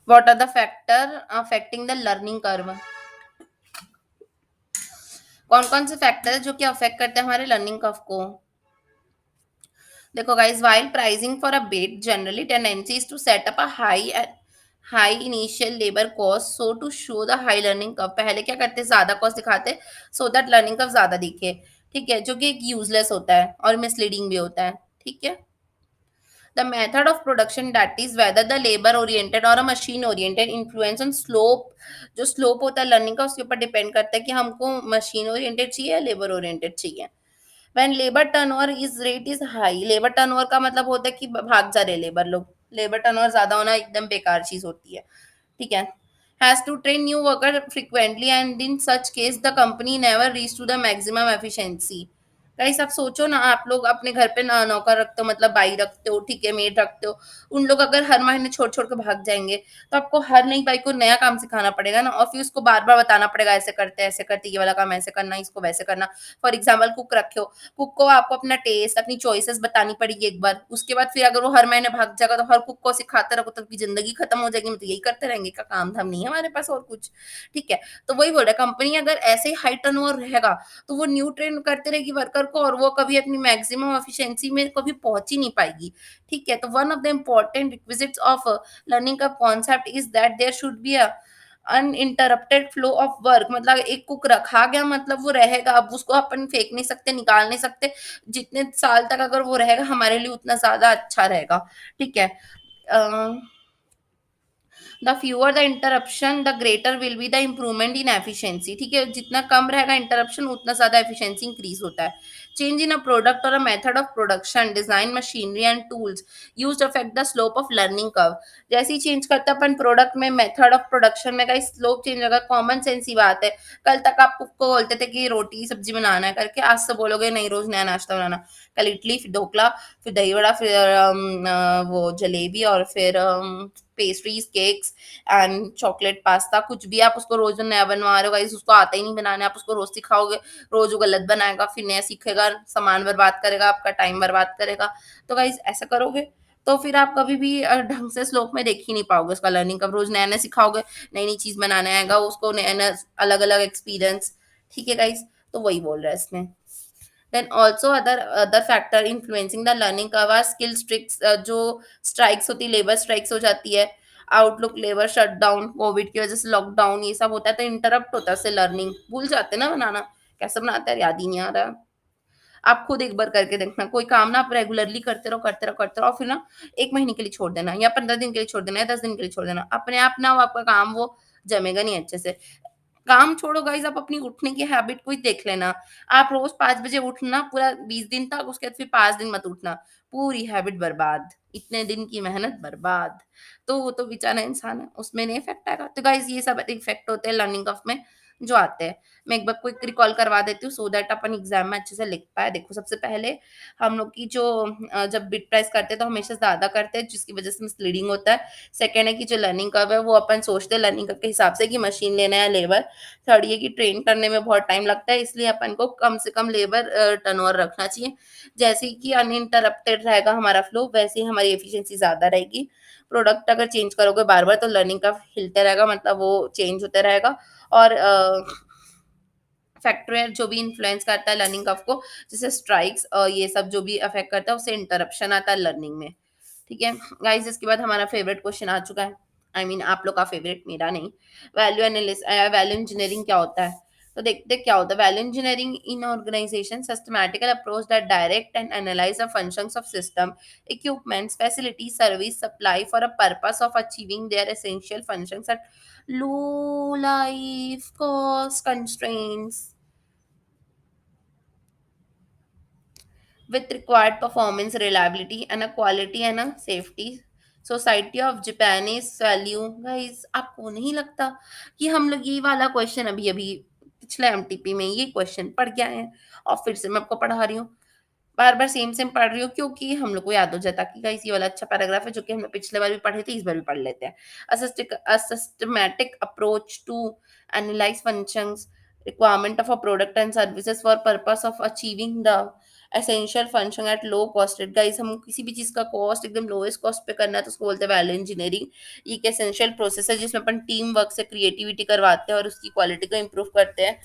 what are the factor affecting the learning curve, कौन कौन से फैक्टर है जो कि अफेक्ट करते हैं हमारे लर्निंग कर्व को। देखो guys, while pricing for a bid generally tendency is to set up a high initial labour cost so to show the high learning curve, पहले क्या करते हैं, ज्यादा कॉस्ट दिखाते सो दैट लर्निंग कर्व ज्यादा दिखे, ठीक है? जो कि एक यूजलेस होता है और मिसलीडिंग भी होता है, ठीक है? The method of production, that is whether the labor oriented or a machine oriented, influence on slope. जो स्लोप होता है लर्निंग का उसके ऊपर डिपेंड करता है कि हमको मशीन ओरिएंटेड चाहिए या लेबर ओरिएंटेड चाहिए। When labour turnover is rate is high, labour turnover का मतलब होता है कि भाग जा रहे लेबर लोग, लेबर टर्नओवर ज्यादा होना एकदम बेकार चीज होती है, ठीक है। Has to train new worker frequently and in such case the company never reach to the maximum efficiency. Guys आप सोचो ना, आप लोग अपने घर पे ना नौकर रखते हो, मतलब बाई रखते हो, ठीक है, मेड रखते हो, उन लोग अगर हर महीने छोड़ छोड़ के भाग जाएंगे तो आपको हर नई बाई को नया काम सिखाना पड़ेगा ना, और फिर उसको बार बार बताना पड़ेगा ऐसे करते ऐसे करते, ये वाला काम ऐसे करना, इसको वैसे करना। फॉर एग्जाम्पल कुक रखे हो, कुक को आपको अपना टेस्ट अपनी चॉइसेस बतानी पड़ेगी एक बार, उसके बाद फिर अगर वो हर महीने भाग जाएगा तो हर कुक को सिखाते रहो तो जिंदगी खत्म हो जाएगी, मतलब यही करते रहेंगे, का काम धाम नहीं है हमारे पास और कुछ, ठीक है। तो वही बोल रहा है, कंपनी अगर ऐसे ही हाई टर्नओवर रहेगा तो वो न्यू ट्रेन करते रहेगी वर्कर को, और वो कभी अपनी मैक्सिमम एफिशिएंसी में कभी पहुंच ही नहीं पाएगी, ठीक है। तो one of the important requisites of learning का concept is that there should be a uninterrupted flow of work, मतलब एक कुक रखा गया मतलब वो रहेगा, अब उसको अपन फेंक नहीं सकते, निकाल नहीं सकते, जितने साल तक अगर वो रहेगा हमारे लिए उतना ज्यादा अच्छा रहेगा, ठीक है। The fewer the interruption the greater will be the improvement in efficiency, ठीक है, जितना कम रहेगा इंटरप्शन उतना ज्यादा एफिशिएंसी इंक्रीज होता है। Change in a product or a method of production, design, machinery and tools used affect the slope of learning curve. जैसे ही change करते हैं अपन प्रोडक्ट में, मेथड ऑफ प्रोडक्शन में, का स्लोप चेंज होगा, कॉमन सेंस ही बात है। कल तक आप कुक को बोलते थे कि रोटी सब्जी बनाना है करके, आज से बोलोगे नहीं रोज नया नाश्ता बनाना, कल इडली, फिर ढोकला, फिर दही वड़ा, फिर वो जलेबी, और फिर pastries, cakes and chocolate pasta, कुछ भी आप उसको रोज नया बनवा रहे हो गाइस, उसको आता ही नहीं बनाना है, आप उसको रोज सिखाओगे, रोज वो गलत बनाएगा, फिर नया सीखेगा, सामान बर्बाद करेगा, आपका टाइम बर्बाद करेगा। तो गाइस ऐसा करोगे तो फिर आप कभी भी ढंग से स्लोप में देख ही नहीं पाओगे उसका लर्निंग। कब रोज नया नया सिखाओगे, नई नई चीज बनाने आएगा उसको, नया नया अलग अलग एक्सपीरियंस, ठीक है गाइस। तो वही बोल रहा है इसमें। Then also other factor influencing the learning curve are skill strikes, जो स्ट्राइक्स होती है, लेबर स्ट्राइक्स हो जाती है, आउटलुक, लेबर शटडाउन, कोविड की वजह से लॉकडाउन, ये सब होता है तो इंटरप्ट होता है, उससे लर्निंग भूल जाते हैं ना बनाना, कैसे बनाते हैं याद ही नहीं आ रहा। आप खुद एक बार करके देखना, कोई काम ना आप रेगुलरली करते रहो करते रहो करते रहो, और फिर ना 1 महीने के लिए छोड़ देना, या 15 दिन के लिए छोड़ देना, या 10 दिन के लिए छोड़ देना, अपने आप ना वो आपका काम वो जमेगा नहीं अच्छे से। काम छोड़ो गाइस, आप अपनी उठने की हैबिट को ही देख लेना। आप रोज 5 बजे उठना पूरा 20 दिन तक, उसके बाद फिर 5 दिन मत उठना, पूरी हैबिट बर्बाद, इतने दिन की मेहनत बर्बाद। तो वो तो बेचारा इंसान है, उसमें नहीं इफेक्ट आएगा। तो गाइस ये सब इफेक्ट होते हैं लर्निंग कर्व में जो आते हैं। मैं एक बार क्विक रिकॉल करवा देती हूँ सो दैट अपन एग्जाम में अच्छे से लिख पाए। देखो सबसे पहले हम लोग की जो जब बिट प्राइस करते हैं तो हमेशा ज्यादा करते हैं जिसकी वजह से मिसलीडिंग होता है। सेकंड है कि जो लर्निंग कर्व है वो अपन सोचते हैं लर्निंग कर्व के हिसाब से कि मशीन लेना है लेबर। थर्ड ये कि ट्रेन करने में बहुत टाइम लगता है, इसलिए अपन को कम से कम लेबर टर्नओवर रखना चाहिए। जैसे ही कि अनइंटरप्टेड रहेगा हमारा फ्लो, वैसे ही हमारी एफिशिएंसी ज़्यादा रहेगी। प्रोडक्ट अगर चेंज करोगे बार-बार तो लर्निंग कर्व हिलते रहेगा, मतलब वो चेंज होते रहेगा। और फैक्टर जो भी इन्फ्लुएंस करता है लर्निंग कर्व को, जैसे स्ट्राइक्स ये सब जो भी अफेक्ट करता है उससे इंटरप्शन आता है लर्निंग में। ठीक है गाइस, इसके बाद हमारा फेवरेट क्वेश्चन आ चुका है। आई मीन आप लोग का फेवरेट, मेरा नहीं। वैल्यू एनालिस वैल्यू इंजीनियरिंग क्या होता है? तो देखते हैं क्या होता है। Value engineering in organisation systematical approach that direct and analyse the functions of system, equipments, facility, service, supply for a purpose of achieving their essential functions at low life cost constraints with required performance, reliability, and a quality and a safety. Society of Japanese value. Guys आपको नहीं लगता कि हम लोग ये वाला question अभी अभी पिछले एमटीपी में ये क्वेश्चन पढ़ के आए हैं, और फिर से मैं आपको पढ़ा रही हूँ, बार बार सेम सेम पढ़ रही हूँ क्योंकि हम लोग को याद हो जाता कि गाइस ये वाला अच्छा पैराग्राफ है जो कि हमने पिछले बार भी पढ़े थे, इस बार भी पढ़ लेते हैं। A systematic approach to analyze functions, requirement of a product and services for purpose of achieving the essential function at low cost rate। Guys हम किसी भी चीज का कॉस्ट एकदम लोएस्ट कॉस्ट पे करना है तो उसको बोलते हैं वैल्यू इंजीनियरिंग। ये एक एसेंशियल प्रोसेस है जिसमें अपन टीम वर्क से क्रिएटिविटी करवाते हैं और उसकी क्वालिटी को इम्प्रूव करते हैं।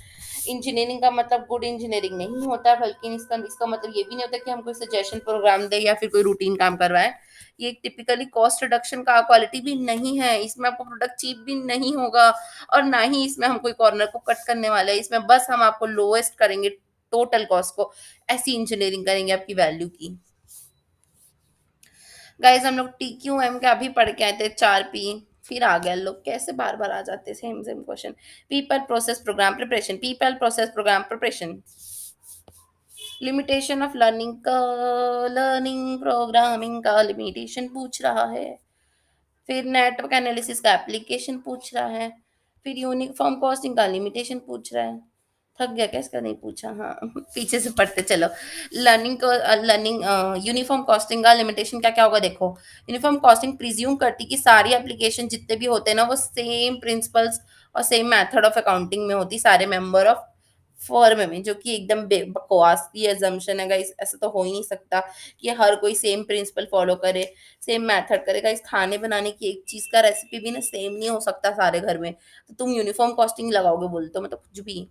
इंजीनियरिंग का मतलब गुड इंजीनियरिंग नहीं होता है, बल्कि इसका इसका मतलब ये भी नहीं होता कि हम कोई सजेशन प्रोग्राम दे या फिर कोई रूटीन काम करवाएं। ये टिपिकली कॉस्ट रिडक्शन का क्वालिटी भी नहीं है, इसमें आपको प्रोडक्ट चीप भी नहीं होगा, और ना ही इसमें हम कोई कॉर्नर को कट करने वाले हैं, इसमें बस हम आपको लोएस्ट करेंगे टोटल कॉस्ट को। ऐसी इंजीनियरिंग करेंगे आपकी वैल्यू की। गाइस हम लोग TQM का भी पढ़ के आए थे 4P, फिर आ गए लोग, कैसे बार बार आ जाते same same question. People process programme preparation, people process programme preparation, limitation of learning का, लर्निंग प्रोग्रामिंग का लिमिटेशन पूछ रहा है। फिर नेटवर्क एनालिसिस का एप्लीकेशन पूछ रहा है। फिर यूनिफॉर्म कॉस्टिंग का लिमिटेशन पूछ रहा है। थक गया क्या, इसका नहीं पूछा, हाँ पीछे से पढ़ते चलो। लर्निंग को लर्निंग यूनिफॉर्म कॉस्टिंग का लिमिटेशन क्या क्या होगा देखो। यूनिफॉर्म कॉस्टिंग प्रिज्यूम करती कि सारी एप्लीकेशन जितने भी होते हैं ना वो सेम प्रिंसिपल्स और सेम मेथड ऑफ अकाउंटिंग में होती, सारे मेंबर ऑफ फर्म में, जो कि एकदम बकवास की एजम्पशन है गाइस। ऐसा तो हो ही नहीं सकता कि हर कोई सेम प्रिंसिपल फॉलो करे, सेम मेथड करेगा। इस खाने बनाने की एक चीज का रेसिपी भी ना सेम नहीं हो सकता सारे घर में, तो तुम यूनिफॉर्म कॉस्टिंग लगाओगे बोलते हो, मतलब कुछ भी।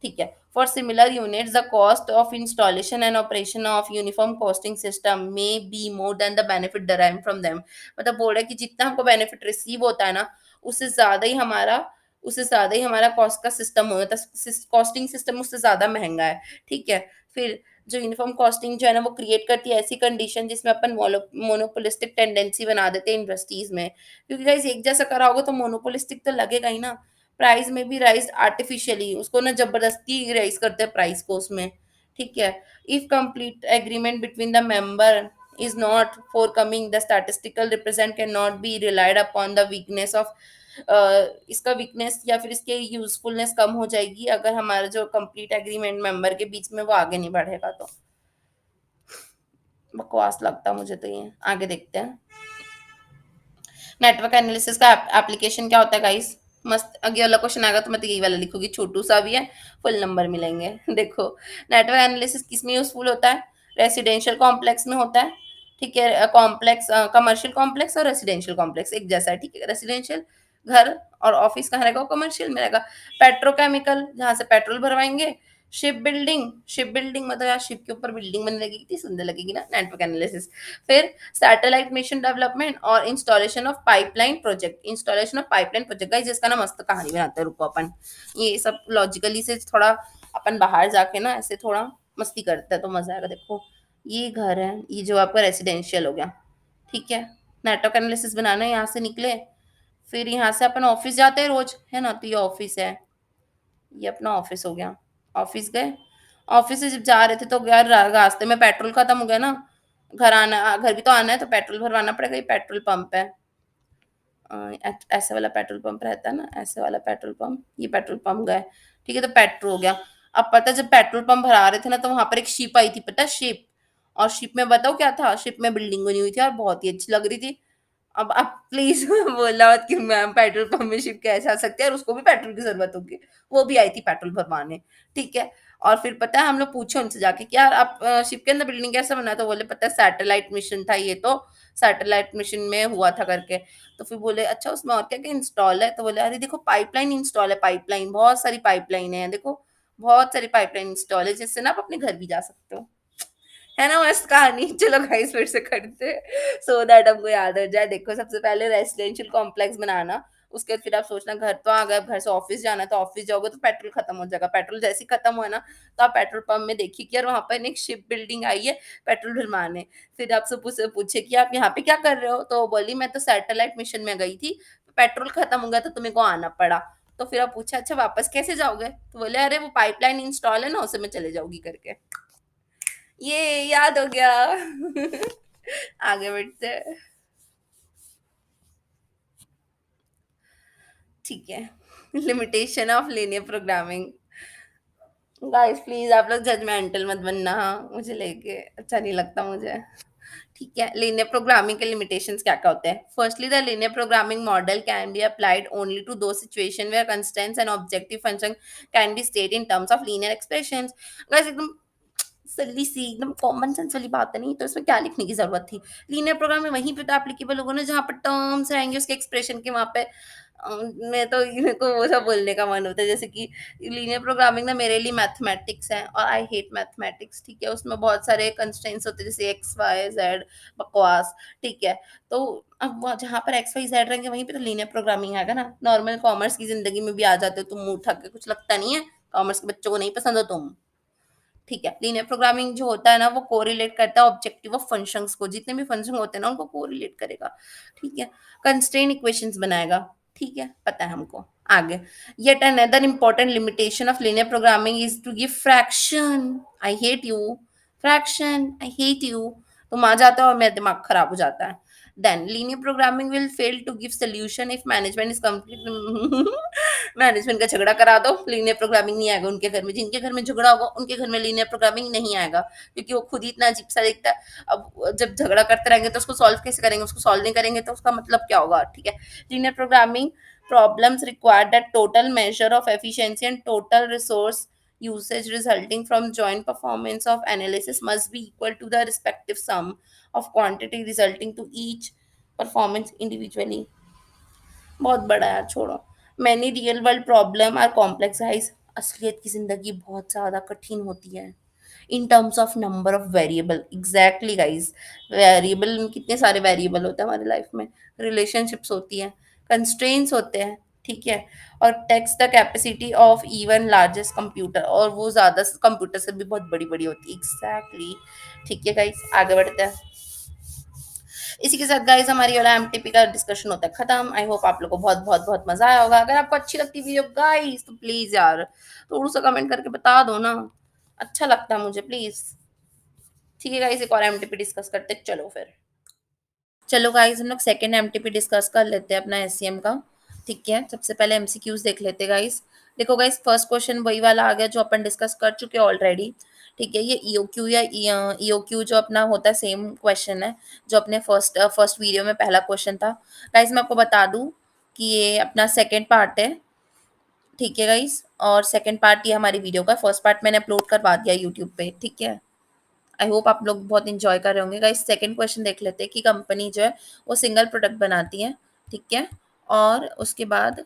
ठीक है। For similar units the cost of installation and operation of uniform costing system may be more than the benefit derive from them. मतलब बोल रहा है कि जितना हमको बेनिफिट रिसीव होता है ना, उससे ज्यादा ही हमारा उससे ज्यादा ही हमारा कॉस्ट का सिस्टम होता है, कॉस्टिंग सिस्टम उससे ज्यादा महंगा है। ठीक है। फिर जो यूनिफॉर्म कॉस्टिंग जो है ना वो क्रिएट करती है ऐसी कंडीशन जिसमें अपन मोनोपोलिस्टिक टेंडेंसी बना देते हैं इंडस्ट्रीज में, क्योंकि गाइस एक जैसा करा होगा तो मोनोपोलिस्टिक तो लगेगा ही ना। प्राइस में भी राइज आर्टिफिशियली, उसको ना जबरदस्ती राइज करते हैं प्राइस को उसमें। ठीक है। If complete agreement between the member is not forthcoming, the statistical represent cannot be relied upon the weakness of इसका वीकनेस या फिर इसके यूजफुलनेस कम हो जाएगी अगर हमारा जो कंप्लीट एग्रीमेंट मेंबर के बीच में वो आगे नहीं बढ़ेगा तो। बकवास लगता मुझे तो ये, आगे देखते हैं। नेटवर्क एनालिसिस का एप्लीकेशन क्या होता है गाइस। मस्त, अगे वाला क्वेश्चन आएगा तो मैं तो यही वाला लिखूंगी, छोटू सा भी है, फुल नंबर मिलेंगे। देखो, नेटवर्क एनालिसिस किस में यूजफुल होता है, रेसिडेंशियल कॉम्प्लेक्स में होता है। ठीक है। कॉम्प्लेक्स, कमर्शियल कॉम्प्लेक्स और रेसिडेंशियल कॉम्प्लेक्स एक जैसा है। ठीक है। रेसिडेंशियल घर और ऑफिस कहाँ रहेगा, कमर्शियल में रहेगा। पेट्रोकेमिकल, जहाँ से पेट्रोल भरवाएंगे। शिप बिल्डिंग मतलब यार शिप के ऊपर बिल्डिंग बनने लगेगी, कितनी सुंदर लगेगी ना, नेटवर्क एनालिसिस। फिर सैटेलाइट मिशन डेवलपमेंट और installation of pipeline project, installation of pipeline project guys, जिसका ना मस्त कहानी बनाते हैं, रुको अपन ये सब लॉजिकली से थोड़ा अपन बाहर जाके ना ऐसे थोड़ा मस्ती करते हैं तो मजा आएगा। देखो, ये घर है, ये जो आपका रेसिडेंशियल हो गया। ठीक है। नेटवर्क एनालिसिस बनाना है, यहाँ से निकले, फिर यहाँ से अपन ऑफिस जाते हैं रोज, है ना, तो ये ऑफिस है, ये अपना ऑफिस हो गया। ऑफिस गए, ऑफिस से जब जा रहे थे तो यार रास्ते में पेट्रोल खत्म हो गया ना, घर भी तो आना है तो पेट्रोल भरवाना पड़ेगा। ये पेट्रोल पंप है, ऐसे वाला पेट्रोल पंप रहता है ना, ऐसे वाला पेट्रोल पंप, ये पेट्रोल पंप गए। ठीक है। तो पेट्रोल हो गया। अब पता है, जब पेट्रोल पंप भरा रहे थे ना तो वहां पर एक शिप आई थी, पता है, शिप। और शिप में बताओ क्या था, शिप में बिल्डिंग बनी हुई थी और बहुत ही अच्छी लग रही थी। अब आप प्लीज बोला मत कि मैम पेट्रोल पंप में शिप कैसे आ सकते हैं और उसको भी पेट्रोल की जरूरत होगी। वो भी आई थी पेट्रोल भरवाने। ठीक है। और फिर पता है हम लोग पूछे उनसे जाके कि यार आप शिप के अंदर बिल्डिंग कैसे बना, तो बोले पता है सैटेलाइट मिशन था ये तो, सैटेलाइट मिशन में हुआ था करके। तो फिर बोले अच्छा उसमें और क्या क्या इंस्टॉल है, तो बोले अरे देखो पाइपलाइन इंस्टॉल है, पाइपलाइन बहुत सारी पाइपलाइन है, देखो बहुत सारी पाइपलाइन इंस्टॉल है जिससे ना आप अपने घर भी जा सकते हो। है ना मस्त कहानी। चलो गाइस फिर से करते सो दैट हमको याद हो जाए। देखो, सबसे पहले रेसिडेंशियल कॉम्प्लेक्स बनाना, उसके बाद फिर आप सोचना घर तो आ गए, अब घर से ऑफिस जाना है, तो ऑफिस जाओगे तो पेट्रोल खत्म हो जाएगा। पेट्रोल जैसे ही खत्म हुआ ना तो आप पेट्रोल पंप में देखिए कि यार वहां पर एक शिप बिल्डिंग आई है पेट्रोल भरवाने। फिर आपसे पूछे कि आप यहाँ पे क्या कर रहे हो, तो बोली मैं तो सैटेलाइट मिशन में गई थी, पेट्रोल खत्म हो गया तो तुम्हें को आना पड़ा। तो फिर आप पूछा अच्छा वापस कैसे जाओगे, तो बोले अरे वो पाइपलाइन इंस्टॉल है ना, उसे मैं चले जाऊंगी करके। ये याद हो गया। आगे बढ़ते हैं। ठीक है। Limitation of linear programming. Guys please आप लोग जजमेंटल मत बनना, हाँ, मुझे लेके अच्छा नहीं लगता मुझे। ठीक है। लीनियर प्रोग्रामिंग के लिमिटेशंस क्या क्या होते हैं। Firstly the linear programming model can be applied only to those situation where constraints and objective function can be state in terms of linear expressions. Guys एकदम सल्ली सी एकदम कॉमन सेंस वाली बात है, नहीं तो इसमें क्या लिखने की जरूरत थी। लीनियर प्रोग्राम में वहीं पे तो एप्लीकेबल होगा ना जहाँ पर टर्म्स रहेंगे उसके एक्सप्रेशन के, वहाँ पे मैं तो मेरे को वो सब बोलने का मन होता है, जैसे कि लीनियर प्रोग्रामिंग ना मेरे लिए मैथमेटिक्स है और आई हेट मैथमेटिक्स। ठीक है। उसमें बहुत सारे कंस्ट्रेंट्स होते हैं जैसे एक्स वाई जेड, बकवास। ठीक है। तो अब जहाँ पर एक्स वाई जेड रहेंगे वहीं पे तो लीनियर प्रोग्रामिंग आएगा ना। नॉर्मल कॉमर्स की जिंदगी में भी आ जाते हो तुम, मुंह उठा के, कुछ लगता नहीं है कॉमर्स के बच्चों को नहीं पसंद हो तुम। ठीक है। लीनियर प्रोग्रामिंग जो होता है ना वो कोरिलेट करता है ऑब्जेक्टिव ऑफ फंक्शंस को, जितने भी फंक्शन होते हैं ना उनको कोरिलेट करेगा। ठीक है। कंस्ट्रेंट इक्वेशंस बनाएगा। ठीक है, पता है हमको। आगे, yet another important limitation of linear programming is to give fraction. I hate you. Fraction, I hate you. तुम आ जाता हो और मेरा दिमाग खराब हो जाता है। Then linear programming will fail to give solution if management is complete. Management का झगड़ा करा दो, लीनियर प्रोग्रामिंग नहीं आएगा उनके घर में। जिनके घर में झगड़ा होगा उनके घर में लीनियर प्रोग्रामिंग नहीं आएगा, क्योंकि वो खुद ही इतना अजीब सा दिखता है। अब जब झगड़ा करते रहेंगे तो उसको सॉल्व कैसे करेंगे? उसको सॉल्व नहीं करेंगे तो उसका मतलब क्या होगा? ठीक है। Linear programming problems require that total measure of efficiency and total resource usage resulting from joint performance of analysis must be equal to the respective sum of quantity resulting to each performance individually। बहुत बड़ा है यार, छोड़ो। Many real world problem are complex guys. असलियत की जिंदगी बहुत ज्यादा कठिन होती है in terms of number of variable. Exactly guys, variable, कितने सारे वेरिएबल होते हैं हमारी लाइफ में। रिलेशनशिप्स होती हैं, कंस्ट्रेंट्स होते हैं। ठीक है। और takes the capacity of even largest computer, और वो ज्यादा कंप्यूटर से भी बहुत बड़ी बड़ी होती है। एग्जैक्टली। ठीक है गाइस, आगे बढ़ते हैं। इसी के साथ गाइस हमारी वाला एमटीपी का डिस्कशन होता है खत्म। आई होप आप लोग को बहुत बहुत बहुत मजा आया होगा। अगर आपको अच्छी लगती वीडियो गाइस तो प्लीज यार थोड़ा सा कमेंट करके बता दो ना, अच्छा लगता है मुझे, प्लीज। ठीक है गाइस, एक और एमटीपी डिस्कस करते हैं, चलो फिर। चलो गाइस, हम लोग सेकंड एमटीपी डिस्कस कर लेते हैं अपना एससीएम का। ठीक है, सबसे पहले एमसीक्यूज देख लेते हैं गाइस। देखो गाइस, फर्स्ट क्वेश्चन वही वाला आ गया जो अपन डिस्कस कर चुके हैं ऑलरेडी। ठीक है, ये ईओक्यू या ईओक्यू जो अपना होता है सेम क्वेश्चन है जो अपने फर्स्ट वीडियो में पहला क्वेश्चन था। गाइस मैं आपको बता दूं कि ये अपना सेकेंड पार्ट है। ठीक है गाइस, और सेकेंड पार्ट ये हमारी वीडियो का, फर्स्ट पार्ट मैंने अपलोड करवा दिया यूट्यूब पे। ठीक है, आई होप आप लोग बहुत इंजॉय कर रहे होंगे गाइस। सेकंड क्वेश्चन देख लेते हैं कि कंपनी जो है वो सिंगल प्रोडक्ट बनाती है। ठीक है, और उसके बाद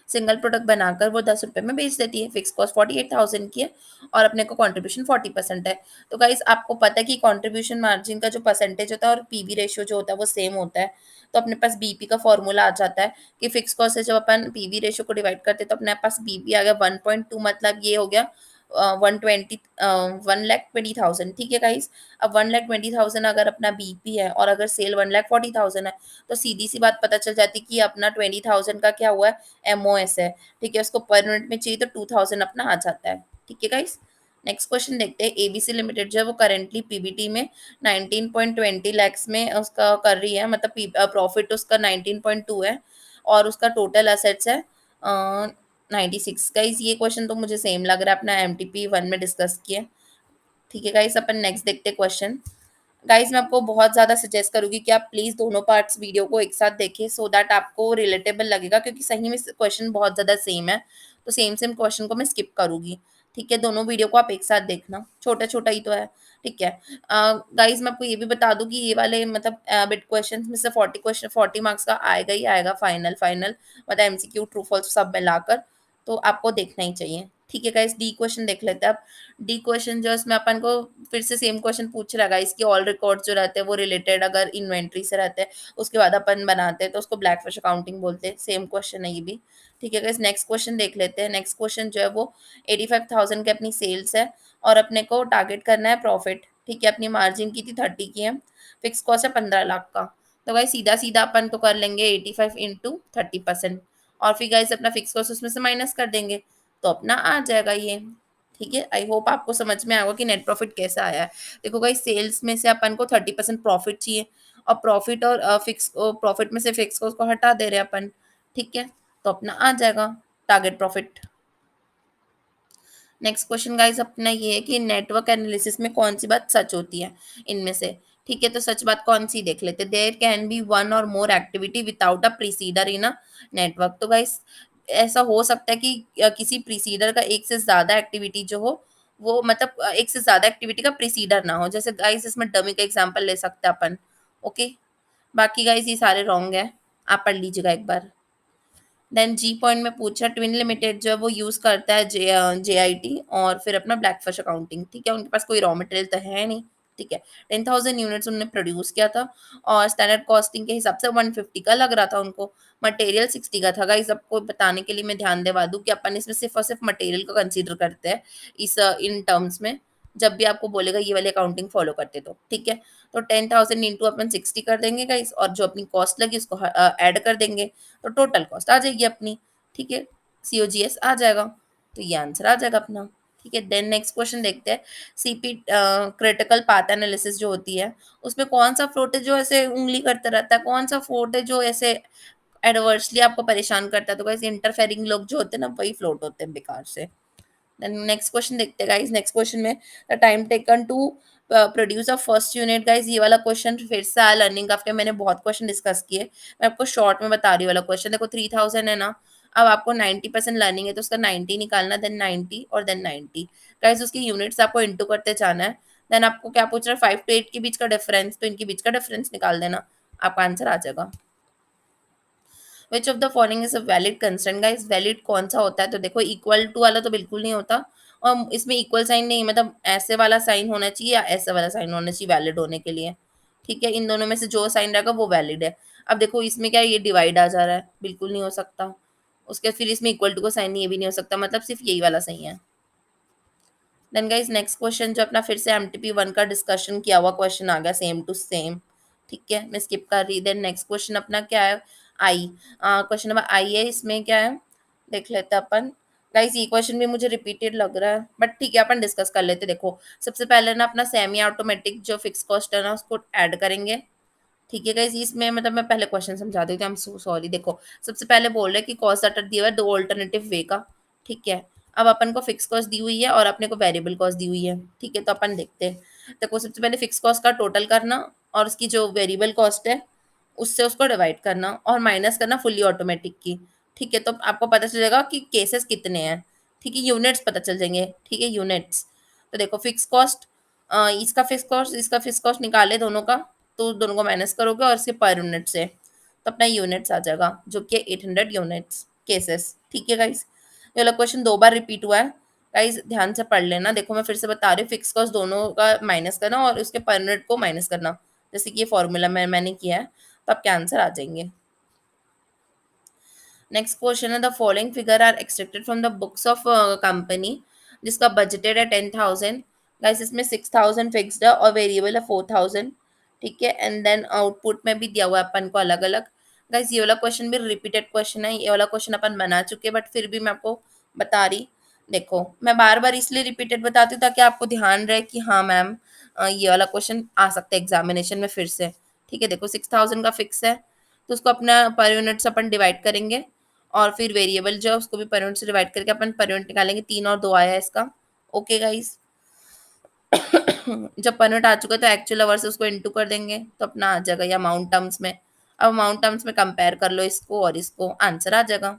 सिंगल प्रोडक्ट बनाकर वो 10 रुपए में बेच देती है। फिक्स कॉस्ट 48,000 की है और अपने को कॉन्ट्रीब्यूशन 40% है। तो गाइस आपको पता है कि कॉन्ट्रीब्यूशन मार्जिन का जो परसेंटेज होता है और पीवी रेशियो जो होता है वो सेम होता है। तो अपने पास बीपी का फॉर्मूला आ जाता है कि फिक्स कॉस्ट से जब अपन पीवी रेशियो को डिवाइड करते हैं तो अपने पास बीपी आ गया 1.2, मतलब ये हो गया 1,20,000। ठीक है गाइस, अब 1,20,000 अगर अपना बीपी है और अगर सेल 1,40,000 है तो सीधी सी बात पता चल जाती है कि अपना 20,000 का क्या हुआ है, एमओएस है। ठीक है, उसको पर यूनिट में चाहिए तो 2,000 अपना आ जाता है। ठीक है गाइस, नेक्स्ट क्वेश्चन देखते हैं। एबीसी लिमिटेड जो है वो करेंटली पीबीटी में 19.20 लैक्स में उसका कर रही है, मतलब प्रॉफिट उसका 19.2 है और उसका टोटल असेट्स है 96। गाइस ये क्वेश्चन तो मुझे सेम लग रहा है, अपना एमटीपी 1 में डिस्कस किया। ठीक है गाइस, अपन नेक्स्ट देखते हैं क्वेश्चन। गाइस मैं आपको बहुत ज़्यादा सजेस्ट करूंगी कि आप प्लीज़ दोनों पार्ट्स वीडियो को एक साथ देखें सो दैट आपको रिलेटेबल लगेगा, क्योंकि सही में क्वेश्चन बहुत ज़्यादा सेम है। तो सेम सेम क्वेश्चन को मैं स्किप करूंगी। ठीक है, दोनों वीडियो को आप एक साथ देखना, छोटा छोटा ही तो है। ठीक है गाइस, मैं आपको ये भी बता दूं कि ये वाले मतलब बिट क्वेश्चन में से 40 मार्क्स का आएगा ही आएगा, फाइनल फाइनल, मतलब एमसीक्यू ट्रू फॉल्स सब मिलाकर। तो आपको देखना ही चाहिए। ठीक है गाइस, डी क्वेश्चन देख लेते हैं अब। डी क्वेश्चन जो है उसमें अपन को फिर से सेम क्वेश्चन पूछ रहा है इसकी ऑल रिकॉर्ड जो रहते हैं वो रिलेटेड अगर इन्वेंट्री से रहते हैं उसके बाद अपन बनाते हैं तो उसको ब्लैक फिश अकाउंटिंग बोलते हैं। सेम क्वेश्चन है ये भी। ठीक है गाइस, नेक्स्ट क्वेश्चन देख लेते हैं। नेक्स्ट क्वेश्चन जो है वो 85,000 की अपनी सेल्स है और अपने को टारगेट करना है प्रॉफिट। ठीक है, अपनी मार्जिन की थी 30 की है, फिक्स कॉस्ट है 15 लाख का। तो गाइस सीधा सीधा अपन तो कर लेंगे 85 इंटू 30% और फिर गाइस अपना फिक्स कॉस्ट उसमें से माइनस कर देंगे तो अपना आ जाएगा ये। ठीक है, आई होप आपको समझ में आएगा कि नेट प्रॉफिट कैसा आया है। देखो गाइस, सेल्स में से अपन को 30% प्रॉफिट चाहिए और प्रॉफिट और फिक्स प्रॉफिट में से फिक्स को उसको हटा दे रहे हैं अपन। ठीक है, तो अपना आ जाएगा target profit. Next question guys अपना ये है कि नेटवर्क एनालिसिस में कौन सी बात सच होती है इनमें से। ठीक है, तो सच बात कौन सी देख लेते हैं। There can be one or more activity without a preceder in a network. तो गाइस ऐसा हो सकता है कि किसी प्रीसीडर का एक से ज्यादा एक्टिविटी जो हो वो मतलब एक से ज्यादा एक्टिविटी का प्रीसीडर ना हो। जैसे गाइस इसमें डमी का एग्जांपल ले सकते हैं अपन। ओके, बाकी गाइस ये सारे रॉन्ग है, आप पढ़ लीजिएगा एक बार। देन जी पॉइंट में पूछा ट्विन लिमिटेड जो है वो यूज करता है जेआईटी और फिर अपना ब्लैक फिश अकाउंटिंग। ठीक है, उनके पास कोई रॉ मटेरियल तो है नहीं। ठीक है। 10,000 यूनिट्स उन्होंने प्रोड्यूस किया था और स्टैंडर्ड कॉस्टिंग के हिसाब से 150 का लग रहा था उनको। मटेरियल 60 का था। गाइस आपको बताने के लिए मैं ध्यान दिलवा दूँ कि अपन इसमें सिर्फ़ और सिर्फ़ मटेरियल को कंसीडर करते हैं इस इन टर्म्स में, जब भी आपको बोलेगा ये वाली अकाउंटिंग फॉलो करते तो, ठीक है। तो 10,000 इंटू अपन 60 कर देंगे गाइस और जो अपनी कॉस्ट लगी उसको ऐड कर देंगे, तो टोटल कॉस्ट आ जाएगी अपनी, ठीक है। सीओजीएस आ जाएगा, तो ये आंसर आ जाएगा अपना, ठीक है। देन नेक्स्ट क्वेश्चन देखते हैं। सीपी क्रिटिकल पाथ एनालिसिस जो होती है, उसमें कौन-सा फ्लोट है जो ऐसे उँगली करता रहता है, कौन-सा फ्लोट है जो ऐसे एडवर्सली आपको परेशान करता है, तो गाइस इंटरफेरिंग लोग जो होते हैं ना, वही फ्लोट होते हैं बेकार से। देन नेक्स्ट क्वेश्चन देखते हैं गाइस। नेक्स्ट क्वेश्चन में the time taken to produce a first unit. Guys ये वाला क्वेश्चन फिर से आया लर्निंग आफ्टर, मैंने बहुत क्वेश्चन डिस्कस किए, मैं आपको शॉर्ट में बता रही हूँ। वाला क्वेश्चन देखो 3000 है ना, अब आपको 90% लर्निंग है तो उसका 90 निकालना, देन 90 और देन 90। गाइस उसकी यूनिट्स आपको इंटू करते जाना है। देन आपको क्या पूछ रहा है, 5 to 8 के बीच का डिफरेंस, तो इनके बीच का डिफरेंस निकाल देना, आपका आंसर आ जाएगा। विच of the following is a valid constraint. Guys valid कौन सा होता है, तो देखो इक्वल टू वाला तो बिल्कुल नहीं होता, और इसमें इक्वल साइन नहीं, मतलब ऐसे वाला साइन होना चाहिए या ऐसे वाला साइन होना चाहिए वैलिड होने के लिए, ठीक है। इन दोनों में से जो साइन रहेगा वो वैलिड है। अब देखो इसमें क्या है, ये डिवाइड आ जा रहा है, बिल्कुल नहीं हो सकता। उसके फिर इसमें इक्वल टू का साइन ये भी नहीं हो सकता, मतलब सिर्फ यही वाला सही है। देन गाइस नेक्स्ट क्वेश्चन जो अपना फिर से एमटीपी 1 का डिस्कशन किया हुआ क्वेश्चन आ गया, सेम टू सेम, ठीक है, मैं स्किप कर रही। देन नेक्स्ट क्वेश्चन अपना क्या है, आई, क्वेश्चन नंबर आई है। इसमें क्या है देख लेते हैं अपन। गाइस ये क्वेश्चन भी मुझे रिपीटेड लग रहा है, बट ठीक है अपन डिस्कस कर लेते हैं। देखो सबसे पहले ना अपना सेमी ऑटोमेटिक जो फिक्स कॉस्ट है ना उसको ऐड करेंगे, ठीक है गाइस। इसमें मतलब मैं पहले क्वेश्चन समझा देती हूँ, आई एम सो सॉरी। देखो सबसे पहले बोल रहे हैं कि कॉस्ट दैट दिया हुआ है 2 अल्टरनेटिव वे का, ठीक है। अब अपन को फिक्स कॉस्ट दी हुई है और अपने को वेरिएबल कॉस्ट दी हुई है, ठीक है। तो अपन देखते हैं। देखो सबसे पहले फिक्स कॉस्ट का टोटल करना और उसकी जो वेरिएबल कॉस्ट है उससे उसको डिवाइड करना और माइनस करना फुल्ली ऑटोमेटिक की, ठीक है। तो आपको पता चल जाएगा कि केसेस कितने हैं, ठीक है। यूनिट्स पता चल जाएंगे, ठीक है, यूनिट्स। तो देखो फिक्स कॉस्ट, इसका फिक्स कॉस्ट निकाले दोनों का, तो दोनों को माइनस करोगे और इसके पर यूनिट से, तो अपना यूनिट्स आ जाएगा जो कि 800 यूनिट्स केसेस, ठीक है गाइस। ये वाला क्वेश्चन 2 बार रिपीट हुआ है, गाइस ध्यान से पढ़ लेना। देखो मैं फिर से बता रही हूँ, फिक्स कॉस्ट दोनों का माइनस करना और उसके पर यूनिट को माइनस करना, जैसे कि ये फॉर्मूला मैंने किया है, तो आपके आंसर आ जाएंगे। नेक्स्ट क्वेश्चन है the following figure are extracted from the books of company जिसका बजटेड है 10,000। गाइस इसमें 6,000 फिक्स्ड है और वेरिएबल है 4,000, ठीक है। एंड देन आउटपुट में भी दिया हुआ है अपन को अलग अलग। गाइस ये वाला क्वेश्चन भी रिपीटेड क्वेश्चन है, ये वाला क्वेश्चन अपन बना चुके हैं, बट फिर भी मैं आपको बता रही। देखो मैं बार बार इसलिए रिपीटेड बताती हूँ ताकि आपको ध्यान रहे कि हाँ मैम ये वाला क्वेश्चन आ सकता है एग्जामिनेशन में फिर से, ठीक है। देखो 6,000 का फिक्स है तो उसको अपना पर यूनिट्स अपन डिवाइड करेंगे और फिर वेरिएबल जो है उसको भी पर यूनिट से डिवाइड करके अपन पर यूनिट निकालेंगे। 3 और 2 आया है इसका, ओके गाइस। जब पर यूनिट आ चुका है तो एक्चुअल आवर से उसको इंटू कर देंगे तो अपना आ जाएगा ये अमाउंट टर्म्स में। अब अमाउंट टर्म्स में कंपेयर कर लो इसको और इसको, आंसर आ जाएगा।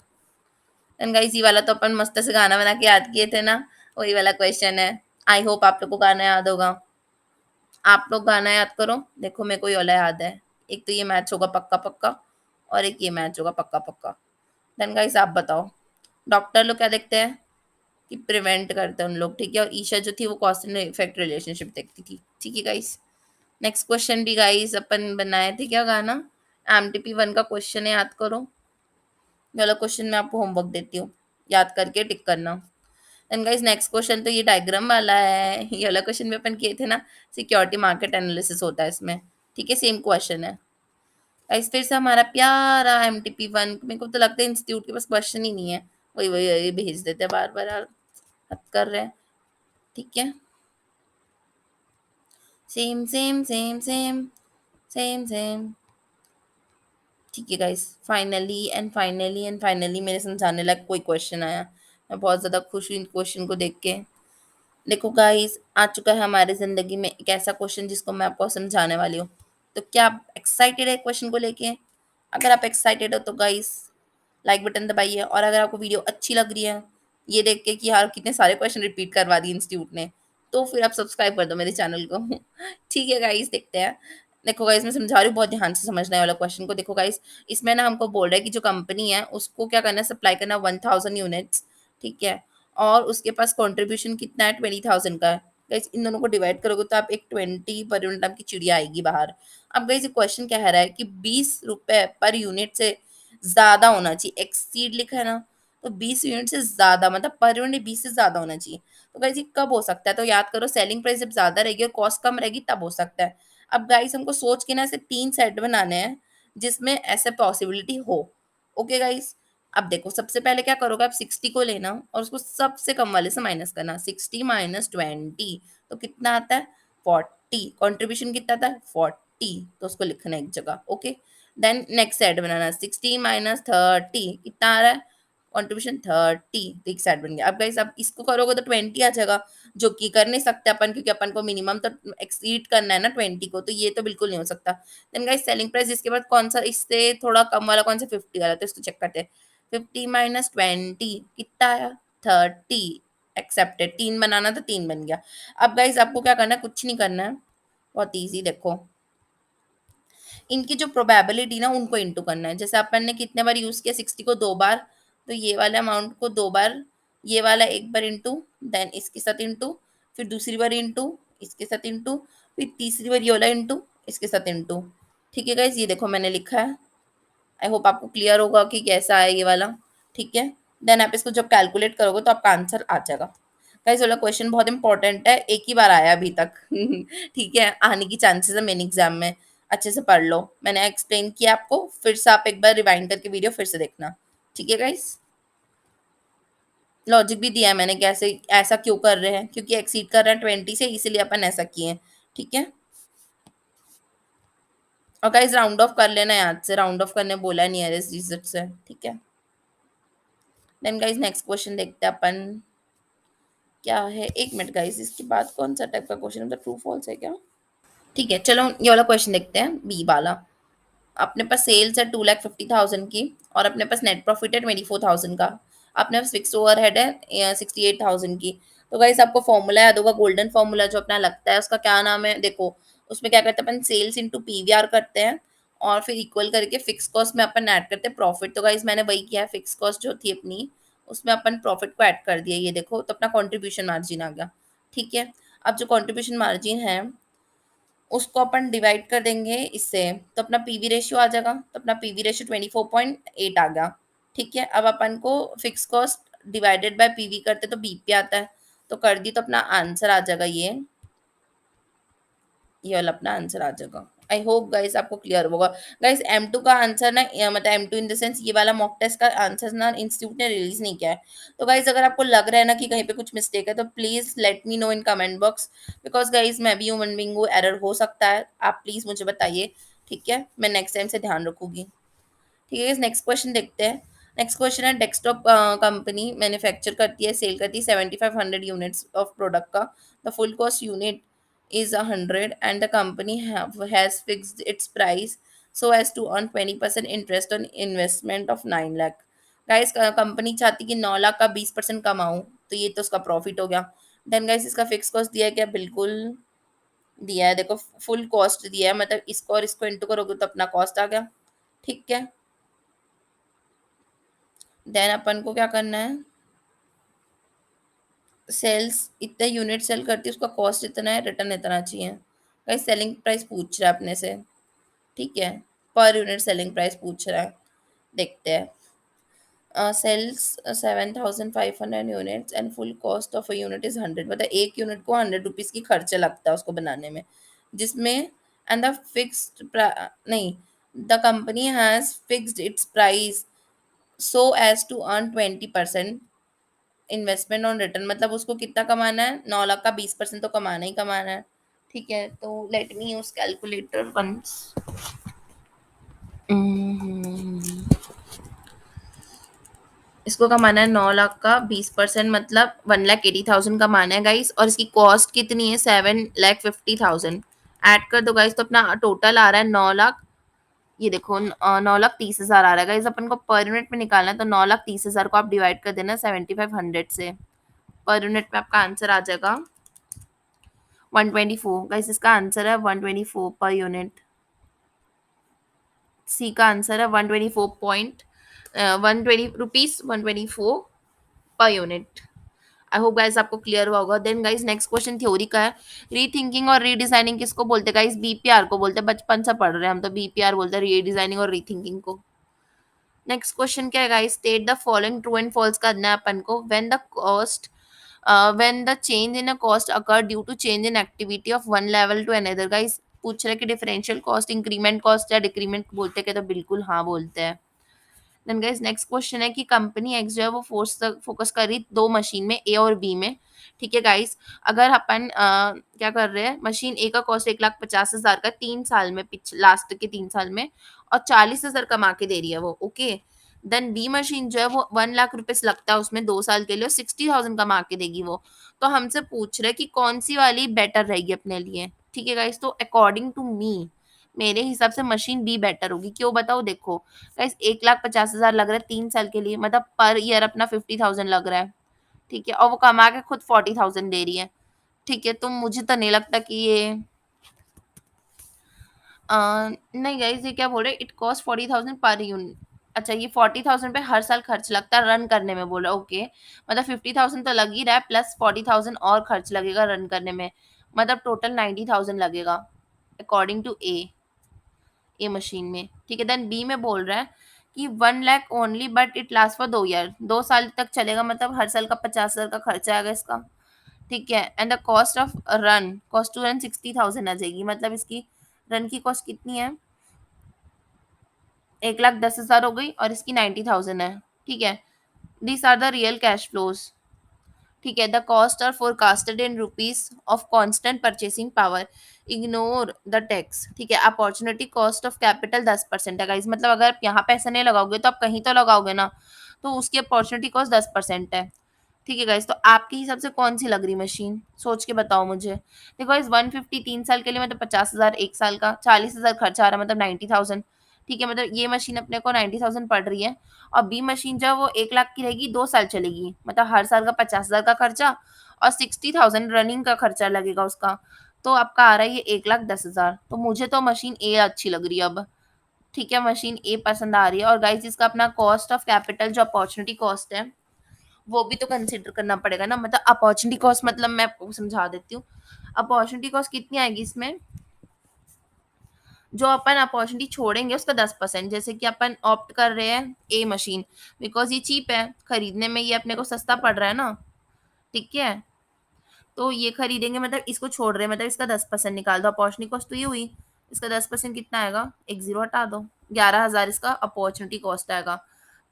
एंड गाइस ये वाला तो अपन मस्त से गाना बना के याद किए थे ना, वही वाला क्वेश्चन है। आई होप आप लोग को गाना याद होगा। आप लोग गाना याद करो, देखो मेरे को ये वाला याद है। एक तो ये मैच होगा पक्का पक्का और एक ये मैच होगा पक्का पक्का। देन गाइस आप बताओ, डॉक्टर लोग क्या देखते हैं कि प्रिवेंट करते हैं उन लोग, ठीक है। और ईशा जो थी वो कॉस्ट एंड इफेक्ट रिलेशनशिप देखती थी, ठीक है गाइस। नेक्स्ट क्वेश्चन भी गाइस अपन बनाए थे क्या गाना, एमटीपी 1 का क्वेश्चन है, याद करो। ये वाला क्वेश्चन मैं आपको होमवर्क देती हूँ, याद करके टिक करना। एंड गाइस नेक्स्ट क्वेश्चन तो ये डायग्राम वाला है, ये वाला क्वेश्चन भी अपन किए थे ना, सिक्योरिटी मार्केट एनालिसिस होता है इसमें, ठीक है, सेम क्वेश्चन है। गाइस फिर से हमारा प्यारा एमटीपी 1, मेरे को तो लगता है इंस्टीट्यूट के पास क्वेश्चन ही नहीं है, वही वही वही भेज देते हैं बार बार यार, हद कर रहे हैं, ठीक है। Same same same same same same, ठीक है गाइस। फाइनली मेरे समझाने लायक कोई क्वेश्चन आया, मैं बहुत ज़्यादा खुश हुई इन क्वेश्चन को देख के। देखो गाइस आ चुका है हमारी ज़िंदगी में एक ऐसा क्वेश्चन जिसको मैं आपको समझाने वाली हूँ। तो क्या आप एक्साइटेड है क्वेश्चन को लेके? अगर आप एक्साइटेड हो तो गाइस लाइक बटन दबाइए, और अगर आपको वीडियो अच्छी लग रही है ये देख के कि यार कितने सारे क्वेश्चन रिपीट करवा दिए इंस्टीट्यूट ने, तो फिर आप सब्सक्राइब कर दो मेरे चैनल को। ठीक है गाइस, देखते हैं। देखो गाइस मैं समझा रही हूँ, बहुत ध्यान से समझना है वाला क्वेश्चन को। देखो गाइस इसमें ना हमको बोल रहा है कि जो कंपनी है उसको क्या करना है, सप्लाई करना 1000 यूनिट्स, ठीक है। और उसके पास कंट्रीब्यूशन कितना है, 20,000 का है। गाइस इन दोनों को डिवाइड करोगे तो आप एक 20 पर यूनिट आपकी चिड़िया आएगी बाहर। अब गाइस ये क्वेश्चन कह रहा है कि 20 रुपए पर यूनिट से ज्यादा होना चाहिए, एक्सीड लिखा है ना, तो 20 यूनिट से ज्यादा मतलब पर यूनिट 20 से ज्यादा होना चाहिए। तो गाइस ये कब हो सकता है, तो याद करो सेलिंग प्राइस जब ज्यादा रहेगी और कॉस्ट कम रहेगी तब हो सकता है। अब गाइस हमको सोच के ना ऐसे 3 सेट बनाने हैं जिसमें ऐसे पॉसिबिलिटी हो। ओके गाइस, अब देखो सबसे पहले क्या करोगे, आप 60 को लेना और उसको सबसे कम वाले से माइनस करना, 60 माइनस 20 तो कितना आता है 40, कंट्रीब्यूशन कितना आता है 40, तो उसको लिखना है एक जगह। ओके, देन नेक्स्ट साइड बनाना, 60 माइनस 30 कितना आ रहा है कंट्रीब्यूशन 30, तो एक साइड बन गया। अब गाइस आप इसको करोगे तो 20 आ जाएगा, जो कि कर नहीं सकते अपन, क्योंकि अपन को मिनिमम तो एक्सीड करना है ना 20 को, तो ये तो बिल्कुल नहीं हो सकता। देन गाइस सेलिंग प्राइस इसके बाद कौन सा इससे थोड़ा कम वाला, कौन सा 50 वाला, तो इसको चेक करते हैं। 50 माइनस 20 कितना आया 30, एक्सेप्टेड, 3 बनाना तो 3 बन गया। अब गाइस आपको क्या करना है, कुछ नहीं करना है, बहुत ईजी, देखो इनकी जो प्रोबेबिलिटी ना उनको इंटू करना है। जैसे अपन ने कितने बार यूज किया 60 को 2 बार, तो ये वाले अमाउंट को 2 बार, ये वाला 1 बार इंटू, देन इसके साथ इंटू, फिर दूसरी बार इंटू, इसके साथ इंटू, फिर तीसरी बार ये वाला इंटू, इसके साथ इंटू। ठीक है गाइज, ये देखो मैंने लिखा है, आई होप आपको क्लियर होगा कि कैसा है ये वाला। ठीक है, देन आप इसको जब कैलकुलेट करोगे तो आपका आंसर आ जाएगा। गाइस वाला क्वेश्चन बहुत इंपॉर्टेंट है, एक ही बार आया अभी तक ठीक है, आने की चांसेस है मेन एग्जाम में, अच्छे से पढ़ लो, मैंने एक्सप्लेन किया आपको, फिर से आप एक बार रिवाइंड करके वीडियो फिर से देखना। ठीक है गाइस, लॉजिक भी दिया है मैंने कैसे ऐसा क्यों कर रहे हैं, क्योंकि एक्सीड कर रहे हैं 20 से, इसीलिए अपन ऐसा किए हैं। ठीक है, और गाइस राउंड ऑफ कर लेना याद से, राउंड ऑफ करने बोला है नियरेस्ट डिजिट से। ठीक है, देन गाइस नेक्स्ट क्वेश्चन देखते हैं अपन, क्या है, एक मिनट गाइस, इसके बाद कौन सा टाइप का क्वेश्चन, मतलब ट्रू फॉल्स है क्या। ठीक है, चलो ये वाला क्वेश्चन देखते हैं, बी वाला। अपने पास सेल्स है 2,50,000 की, और अपने पास नेट प्रॉफिट है 24,000 का, अपने पास फिक्स ओवरहेड है 68,000 की। तो गाइस आपको फॉर्मूला याद होगा, गोल्डन फॉर्मूला जो अपना लगता है, उसका क्या नाम है, देखो उसमें क्या करते हैं अपन, सेल्स इंटू पीवीआर करते हैं, और फिर इक्वल करके फिक्स कॉस्ट में अपन ऐड करते हैं प्रॉफिट। तो गाइस मैंने वही किया है, फिक्स कॉस्ट जो थी अपनी, उसमें अपन प्रॉफिट को ऐड कर दिया, ये देखो, तो अपना कॉन्ट्रीब्यूशन मार्जिन आ गया। ठीक है, अब जो कॉन्ट्रीब्यूशन मार्जिन है उसको अपन डिवाइड कर देंगे इससे, तो अपना पीवी रेशियो आ जाएगा, तो अपना पीवी रेशियो 24.8 आ गया। ठीक है, अब अपन को fix cost divided by PV करते तो बीपी आता है, तो कर दी, तो अपना आंसर आ जाएगा ये वाला अपना आंसर आ जाएगा। आई होप गाइस आपको क्लियर होगा। गाइस M2 का आंसर ना मतलब M2 इन द सेंस ये वाला मॉक टेस्ट का आंसर ना इंस्टीट्यूट ने रिलीज नहीं किया है। तो गाइस अगर आपको लग रहा है ना कि कहीं पे कुछ मिस्टेक है, तो please let me know in comment box, because guys मैं भी ह्यूमन बीइंग हूँ, एरर हो सकता है, आप प्लीज मुझे बताइए। ठीक है, मैं नेक्स्ट टाइम से ध्यान रखूंगी। ठीक है, नेक्स्ट क्वेश्चन देखते हैं। नेक्स्ट क्वेश्चन है, डेस्कटॉप कंपनी मैन्युफैक्चर करती है, सेल करती है 7500 यूनिट्स ऑफ प्रोडक्ट का, the full cost unit is 100 and the company has fixed its price so as to earn 20% interest on investment of 9 lakh. Guys company चाहती कि 9 लाख का 20% कमाऊं, तो ये तो उसका प्रॉफिट हो गया। देन गाइस इसका फिक्स कॉस्ट दिया है क्या, बिल्कुल दिया है, देखो फुल कॉस्ट दिया है, मतलब इसको और इसको इंटू करोगे तो अपना कॉस्ट आ गया। ठीक है, देन अपन को क्या करना है, सेल्स इतने यूनिट सेल करती है, उसका कॉस्ट इतना है, रिटर्न इतना चाहिए। कहीं सेलिंग प्राइस पूछ रहा है अपने से। ठीक है, पर यूनिट सेलिंग प्राइस पूछ रहा है, देखते हैं। Sales 7,500 units and full cost of a unit is 100, मतलब एक यूनिट को 100 रुपीज़ की खर्चा लगता है उसको बनाने में, जिसमें एंड द फिक्स्ड नहीं, the company has fixed its price so as to earn 20% investment on return, मतलब उसको कितना कमाना है, 9 लाख का 20% तो कमाना ही कमाना है। ठीक है, तो let me use calculator once. इसको कमाना है 9 लाख का 20%, मतलब 1,80,000 कमाना है गाइस, और इसकी कॉस्ट कितनी है 7,50,000। ऐड कर दो गाइस, तो अपना टोटल आ रहा है 9 लाख, ये देखो 9,30,000 आ रहा है गाइस, अपन को पर यूनिट में निकालना है, तो 9,30,000 को आप डिवाइड कर देना 7,500 से, पर यूनिट में आपका आंसर आ जाएगा 124। गाइस इसका आंसर है 124 पर यूनिट, सी का आंसर है 124 रुपीज 124 पर यूनिट। आई होप गाइस आपको क्लियर हुआ होगा। Then guys next question theory का है। रीथिंकिंग और रीडिजाइनिंग किसको बोलते हैं गाइस? बीपीआर को बोलते हैं, बचपन से पढ़ रहे हैं हम तो बीपीआर बोलते हैं रीडिजाइनिंग और रीथिंकिंग को। नेक्स्ट क्वेश्चन क्या है guys? State the following true and false करना है अपन को। When the change in a cost occur due to change in activity of one level to another. Guys पूछ रहे हैं कि डिफरेंशियल कॉस्ट इंक्रीमेंट कॉस्ट या डिक्रीमेंट बोलते हैं क्या? तो बिल्कुल हाँ बोलते हैं। देन गाइस नेक्स्ट क्वेश्चन है कि कंपनी एक्स जो है वो फोकस कर रही दो मशीन में, ए और बी में। ठीक है गाइस, अगर अपन क्या कर रहे हैं, मशीन ए का कॉस्ट 1,50,000 का 3 साल में, लास्ट के 3 साल में, और 40,000 कमा के दे रही है वो। ओके, देन बी मशीन जो है वो 1 लाख रुपए से लगता है उसमें 2 साल के लिए, और 60,000 कमा के देगी वो। तो हमसे पूछ रहे कि कौन सी वाली बेटर रहेगी अपने लिए। ठीक है गाइस, तो अकॉर्डिंग टू मी, मेरे हिसाब से मशीन बी बेटर होगी। क्यों बताओ? देखो गाइस, 1,50,000 लग रहा है 3 साल के लिए, मतलब पर ईयर अपना 50,000 लग रहा है। ठीक है, और वो कमा के खुद 40,000 दे रही है। ठीक है, तो मुझे तो नहीं लगता कि ये नहीं गाइस, ये क्या बोल रहे हैं, इट कॉस्ट 40,000 पर यूनिट। अच्छा, ये 40,000 पे हर साल खर्च लगता है रन करने में, बोल रहा है। ओके, मतलब 50,000 तो लग ही रहा है, प्लस 40,000 और खर्च लगेगा रन करने में, मतलब टोटल 90,000 लगेगा अकॉर्डिंग टू ए मशीन में। ठीक है, देन बी में बोल रहा है कि 1 lakh only but it last for 2 year, 2 साल तक चलेगा, मतलब हर साल का 50,000 का खर्चा आएगा इसका। ठीक है, and the cost of run, cost to run 60,000 आ जाएगी, मतलब इसकी रन की कॉस्ट कितनी है? 1,10,000 हो गई, और इसकी 90,000 है। ठीक है, this are the real cash flows. ठीक है, the cost are forecasted in rupees of constant purchasing power, ignore the tax. ठीक है, अपॉर्चुनिटी कॉस्ट ऑफ कैपिटल 10% है गाइस, मतलब अगर आप यहाँ पैसे नहीं लगाओगे तो आप कहीं तो लगाओगे ना, तो उसकी अपॉर्चुनिटी कॉस्ट 10% है। ठीक है गाइस, तो आपके हिसाब से कौन सी लग रही मशीन, सोच के बताओ मुझे। देखो गाइस, 150 3 साल के लिए मतलब 50,000 1 साल का, 40,000 खर्चा आ रहा है, मतलब 90,000। ठीक है, मतलब ये मशीन अपने को 90,000 पड़ रही है। और बी मशीन जो है वो 1 लाख की रहेगी, 2 साल चलेगी, मतलब हर साल का 50,000 का खर्चा, और 60,000 रनिंग का खर्चा लगेगा उसका। तो आपका आ रहा है ये 1,10,000। तो मुझे तो मशीन ए अच्छी लग रही है अब। ठीक है, मशीन ए पसंद आ रही है। और गाइस, इसका अपना कॉस्ट ऑफ कैपिटल जो अपॉर्चुनिटी कॉस्ट है वो भी तो कंसिडर करना पड़ेगा ना, मतलब अपॉर्चुनिटी कॉस्ट, मतलब मैं आपको समझा देती हूँ। अपॉर्चुनिटी कॉस्ट कितनी आएगी इसमें? जो अपन अपॉर्चुनिटी छोड़ेंगे उसका 10%, जैसे कि अपन ऑप्ट कर रहे हैं ए मशीन, बिकॉज ये चीप है खरीदने में, ये अपने को सस्ता पड़ रहा है ना। ठीक है, तो ये खरीदेंगे, मतलब इसको छोड़ रहे हैं, मतलब इसका 10% निकाल दो, अपॉर्चुनिटी कॉस्ट तो ये हुई। इसका 10% कितना आएगा? एक जीरो हटा दो, 11,000 इसका अपॉर्चुनिटी कॉस्ट आएगा।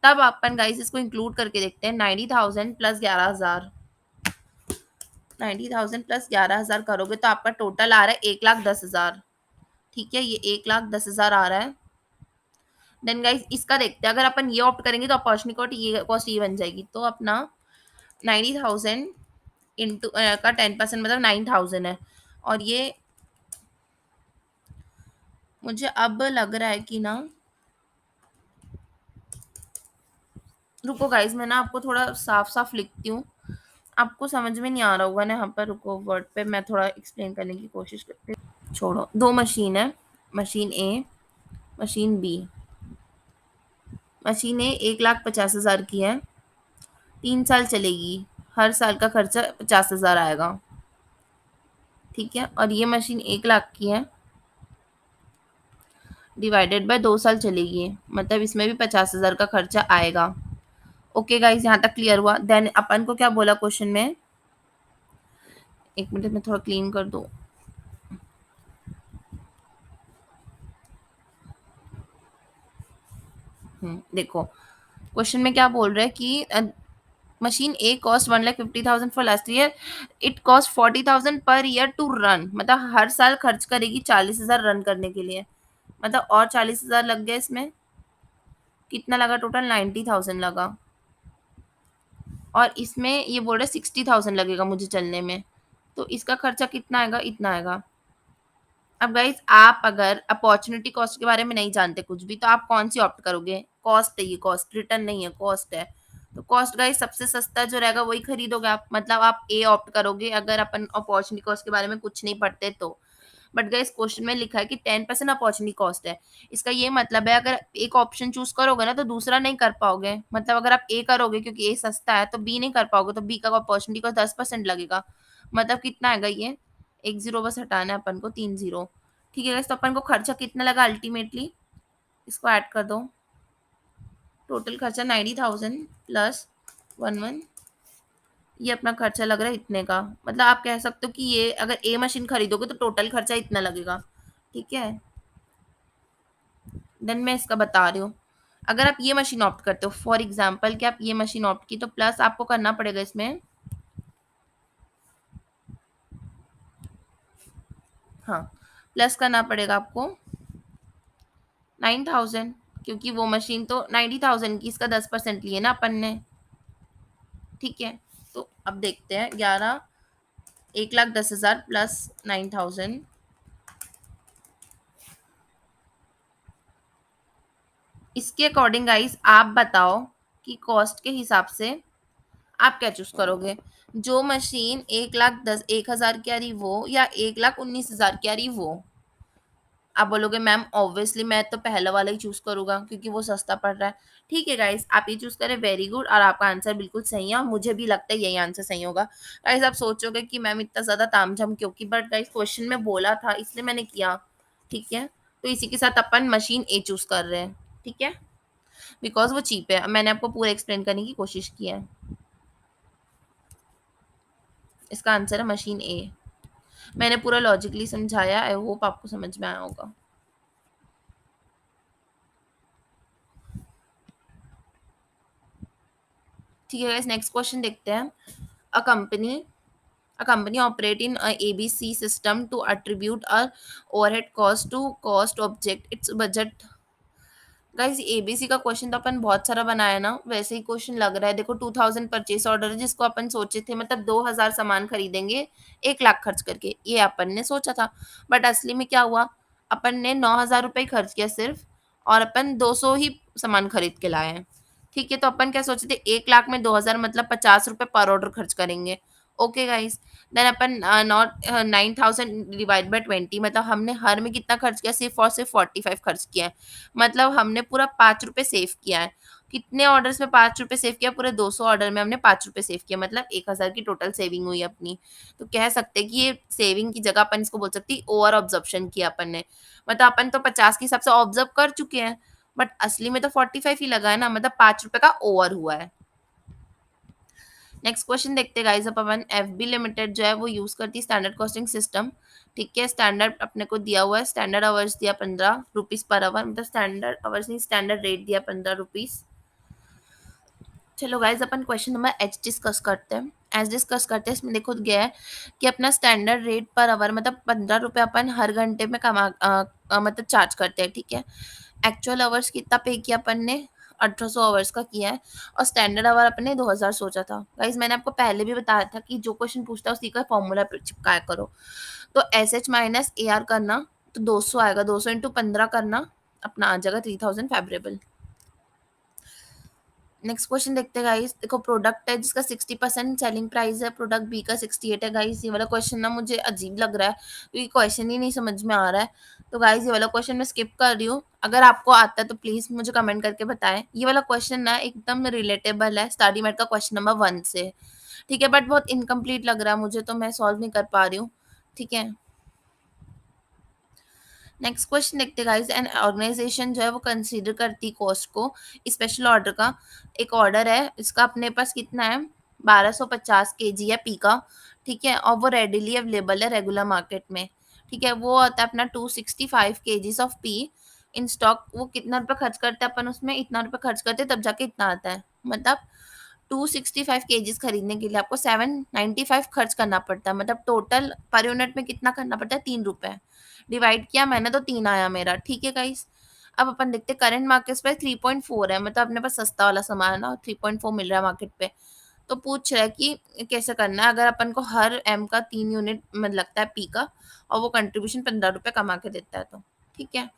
तब अपन गाइस इसको इंक्लूड करके देखते हैं, 90,000 प्लस 11,000, 90,000 प्लस 11,000 करोगे तो आपका टोटल आ रहा है 1,10,000। ठीक है, ये 1,10,000 आ रहा है। देन गाइस इसका देखते हैं, अगर अपन ये ऑप्ट करेंगे तो अपॉर्चुनिटी कॉस्ट ये बन जाएगी, तो अपना 90,000 इंटू का 10% मतलब 9,000 है। और ये मुझे अब लग रहा है कि ना, रुको गाइस, मैं ना आपको थोड़ा साफ साफ लिखती हूँ, आपको समझ में नहीं आ रहा होगा ना यहाँ पर, रुको वर्ड पे मैं थोड़ा एक्सप्लेन करने की कोशिश करती हूँ। छोड़ो, दो मशीन है, मशीन ए, मशीन बी। मशीन ए 1,50,000 की है, 3 साल चलेगी, हर साल का खर्चा 50,000 आएगा। ठीक है, और ये मशीन 1 लाख की है, डिवाइडेड बाय 2 साल चलेगी, मतलब इसमें भी 50,000 का खर्चा आएगा। ओके गाइज, यहाँ तक क्लियर हुआ। देन अपन को क्या बोला क्वेश्चन में, एक मिनट में थोड़ा क्लीन कर दो। देखो क्वेश्चन में क्या बोल रहा है कि machine A cost 1,50,000 for last year, it cost 40,000 per year to run, मतलब हर साल खर्च करेगी 40,000 रन करने के लिए, मतलब और 40,000 लग गया इसमें, कितना लगा टोटल? 90,000 लगा। और इसमें ये बोल रहे 60,000 लगेगा मुझे चलने में, तो इसका खर्चा कितना आएगा? इतना आएगा। अब गाइस, आप अगर अपॉर्चुनिटी कॉस्ट के बारे में नहीं जानते कुछ भी, तो आप कौन सी ऑप्ट करोगे? कॉस्ट है, ये कॉस्ट रिटर्न नहीं है, कॉस्ट है। तो कॉस्ट गाइस सबसे सस्ता जो रहेगा वही खरीदोगे आप, मतलब आप ए ऑप्ट करोगे अगर अपन अपॉर्चुनिटी कॉस्ट के बारे में कुछ नहीं पढ़ते तो। बट गाइस क्वेश्चन में लिखा है कि 10% अपॉर्चुनिटी कॉस्ट है। इसका ये मतलब है अगर एक ऑप्शन चूज करोगे ना तो दूसरा नहीं कर पाओगे। मतलब अगर आप ए करोगे क्योंकि ए सस्ता है तो बी नहीं कर पाओगे, तो बी का अपॉर्चुनिटी कॉस्ट 10% लगेगा। मतलब कितना आएगा ये, एक जीरो बस हटाना है अपन को, 3 जीरो। ठीक है गाइस, तो अपन को खर्चा कितना लगा अल्टीमेटली, इसको ऐड कर दो। टोटल खर्चा 90,000 प्लस 11, ये अपना खर्चा लग रहा है इतने का। मतलब आप कह सकते हो कि ये अगर ए मशीन खरीदोगे तो टोटल खर्चा इतना लगेगा। ठीक है, देन मैं इसका बता रही हूँ। अगर आप ये मशीन ऑप्ट करते हो, फॉर एग्जाम्पल कि आप ये मशीन ऑप्ट की, तो प्लस आपको करना पड़ेगा इसमें, हाँ, प्लस करना पड़ेगा आपको 9,000, क्योंकि वो मशीन तो 90,000 की, इसका 10% लिए ना अपन ने। ठीक है, तो अब देखते हैं 11, 1,10,000 प्लस 9,000, इसके अकॉर्डिंग गाइस आप बताओ कि कॉस्ट के हिसाब से आप क्या चूज करोगे। जो मशीन 1,10,000 की आ रही वो, या 1,19,000 की आ रही वो। आप बोलोगे मैम ऑब्वियसली मैं तो पहला वाला ही चूज करूंगा क्योंकि वो सस्ता पड़ रहा है। ठीक है गाइस, आप ये चूज करें, वेरी गुड, और आपका आंसर बिल्कुल सही है और मुझे भी लगता है यही आंसर सही होगा। गाइस आप सोचोगे कि मैम इतना ज्यादा तामझाम क्यों की, बट गाइस क्वेश्चन में बोला था इसलिए मैंने किया। ठीक है, तो इसी के साथ अपन मशीन ए चूज कर रहे हैं। ठीक है, बिकॉज वो चीप है। मैंने आपको पूरा एक्सप्लेन करने की कोशिश की है। इसका आंसर है मशीन ए। मैंने पूरा लॉजिकली समझाया, आई होप आपको समझ में आया होगा। ठीक है गाइस, नेक्स्ट क्वेश्चन देखते हैं। A company a company operate in a ABC system to attribute a overhead cost to cost object its budget। Guys ABC का क्वेश्चन तो अपन बहुत सारा बनाया ना, वैसे ही क्वेश्चन लग रहा है। देखो 2,000 परचेस ऑर्डर है जिसको अपन सोचे थे, मतलब 2,000 सामान खरीदेंगे 1 लाख खर्च करके, ये अपन ने सोचा था। बट असली में क्या हुआ, अपन ने 9,000 रुपये खर्च किया सिर्फ, और अपन 200 ही सामान खरीद के लाए हैं। ठीक है, तो अपन क्या सोचे थे, 1 लाख में 2,000 मतलब 50 रुपये पर ऑर्डर खर्च करेंगे। ओके गाइस, देन अपन नॉट 9,000 डिवाइड बाई 20, मतलब हमने हर में कितना खर्च किया, सिर्फ और सिर्फ 45 खर्च किया है। मतलब हमने पूरा 5 रुपये सेव किया है। कितने ऑर्डर्स में 5 रुपये सेव किया, पूरे 200 ऑर्डर में हमने 5 रुपये सेव किया, मतलब 1,000 की टोटल सेविंग हुई अपनी। तो कह सकते हैं कि ये सेविंग की जगह अपन इसको बोल सकते हैं ओवर ऑब्जर्प्शन किया अपन ने। मतलब अपन तो 50 के हिसाब से ऑब्जर्व कर चुके हैं, बट असली में तो 45 ही लगा है ना, मतलब 5 रुपये का ओवर हुआ है। नेक्स्ट क्वेश्चन देखते हैं गाइस। अब अपन एफबी लिमिटेड जो है वो यूज करती है स्टैंडर्ड कॉस्टिंग सिस्टम। ठीक है, स्टैंडर्ड अपने को दिया हुआ है, स्टैंडर्ड आवर्स दिया 15 रुपीज पर आवर, मतलब स्टैंडर्ड आवर्स नहीं, स्टैंडर्ड रेट दिया 15 रुपीज। चलो गाइस अपन क्वेश्चन नंबर एच डिस्कस करते हैं। एच डिस्कस करते हैं, इसमें देखो गया है कि अपना स्टैंडर्ड रेट पर आवर मतलब 15 रुपये अपन हर घंटे में मतलब चार्ज करते हैं। ठीक है, एक्चुअल आवर्स कितना पे किया अपन ने, 1800 आवर्स का किया है, और स्टैंडर्ड आवर अपन ने 2,000 सोचा था। गाइस मैंने आपको पहले भी बताया था कि जो क्वेश्चन पूछता है उसी का फॉर्मूला चिपकाया करो। तो S H minus A R करना, तो 200 आएगा, 200 इंटू 15 करना, अपना आ जाएगा 3,000 फेवरेबल। नेक्स्ट क्वेश्चन देखते हैं गाइस। देखो प्रोडक्ट है जिसका 60% सेलिंग प्राइस है, प्रोडक्ट बी का 68 है। गाइस ये वाला क्वेश्चन ना मुझे अजीब लग रहा है क्योंकि क्वेश्चन ही नहीं समझ में आ रहा है। तो गाइस ये वाला क्वेश्चन मैं स्किप कर रही हूँ। अगर आपको आता है तो प्लीज मुझे कमेंट करके बताएं। ये वाला क्वेश्चन ना एकदम रिलेटेबल है स्टडी मेट का क्वेश्चन नंबर 1 से। ठीक है, बट बहुत इनकम्प्लीट लग रहा है मुझे, तो मैं सॉल्व नहीं कर पा रही हूँ। ठीक है, नेक्स्ट क्वेश्चन देखते गाइस। एन ऑर्गेनाइजेशन जो है वो कंसीडर करती कॉस्ट को, स्पेशल ऑर्डर का। एक ऑर्डर है, इसका अपने पास कितना है, 1250 kg है पी का। ठीक है, और वो रेडिली अवेलेबल है रेगुलर मार्केट में। ठीक है, वो आता है अपना 265 kgs of P in stock. वो कितना रुपये खर्च करते हैं अपन उसमें, इतना रुपये खर्च करते हैं तब जाके इतना आता है। मतलब 265 kgs खरीदने के लिए आपको 795 खर्च करना पड़ता है। मतलब टोटल पर यूनिट में कितना करना पड़ता है, 3 रुपये। डिवाइड किया मैंने तो 3 आया मेरा। ठीक है गाइस, अब अपन देखते हैं करंट मार्केट पे 3.4 है, मतलब अपने पास सस्ता वाला सामान है ना, 3.4 मिल रहा है मार्केट पे। तो पूछ रहा है कि कैसे करना है अगर अपन को हर एम का 3 यूनिट में लगता है पी का, और वो कंट्रीब्यूशन 15 रुपये कमा के देता है। तो ठीक है,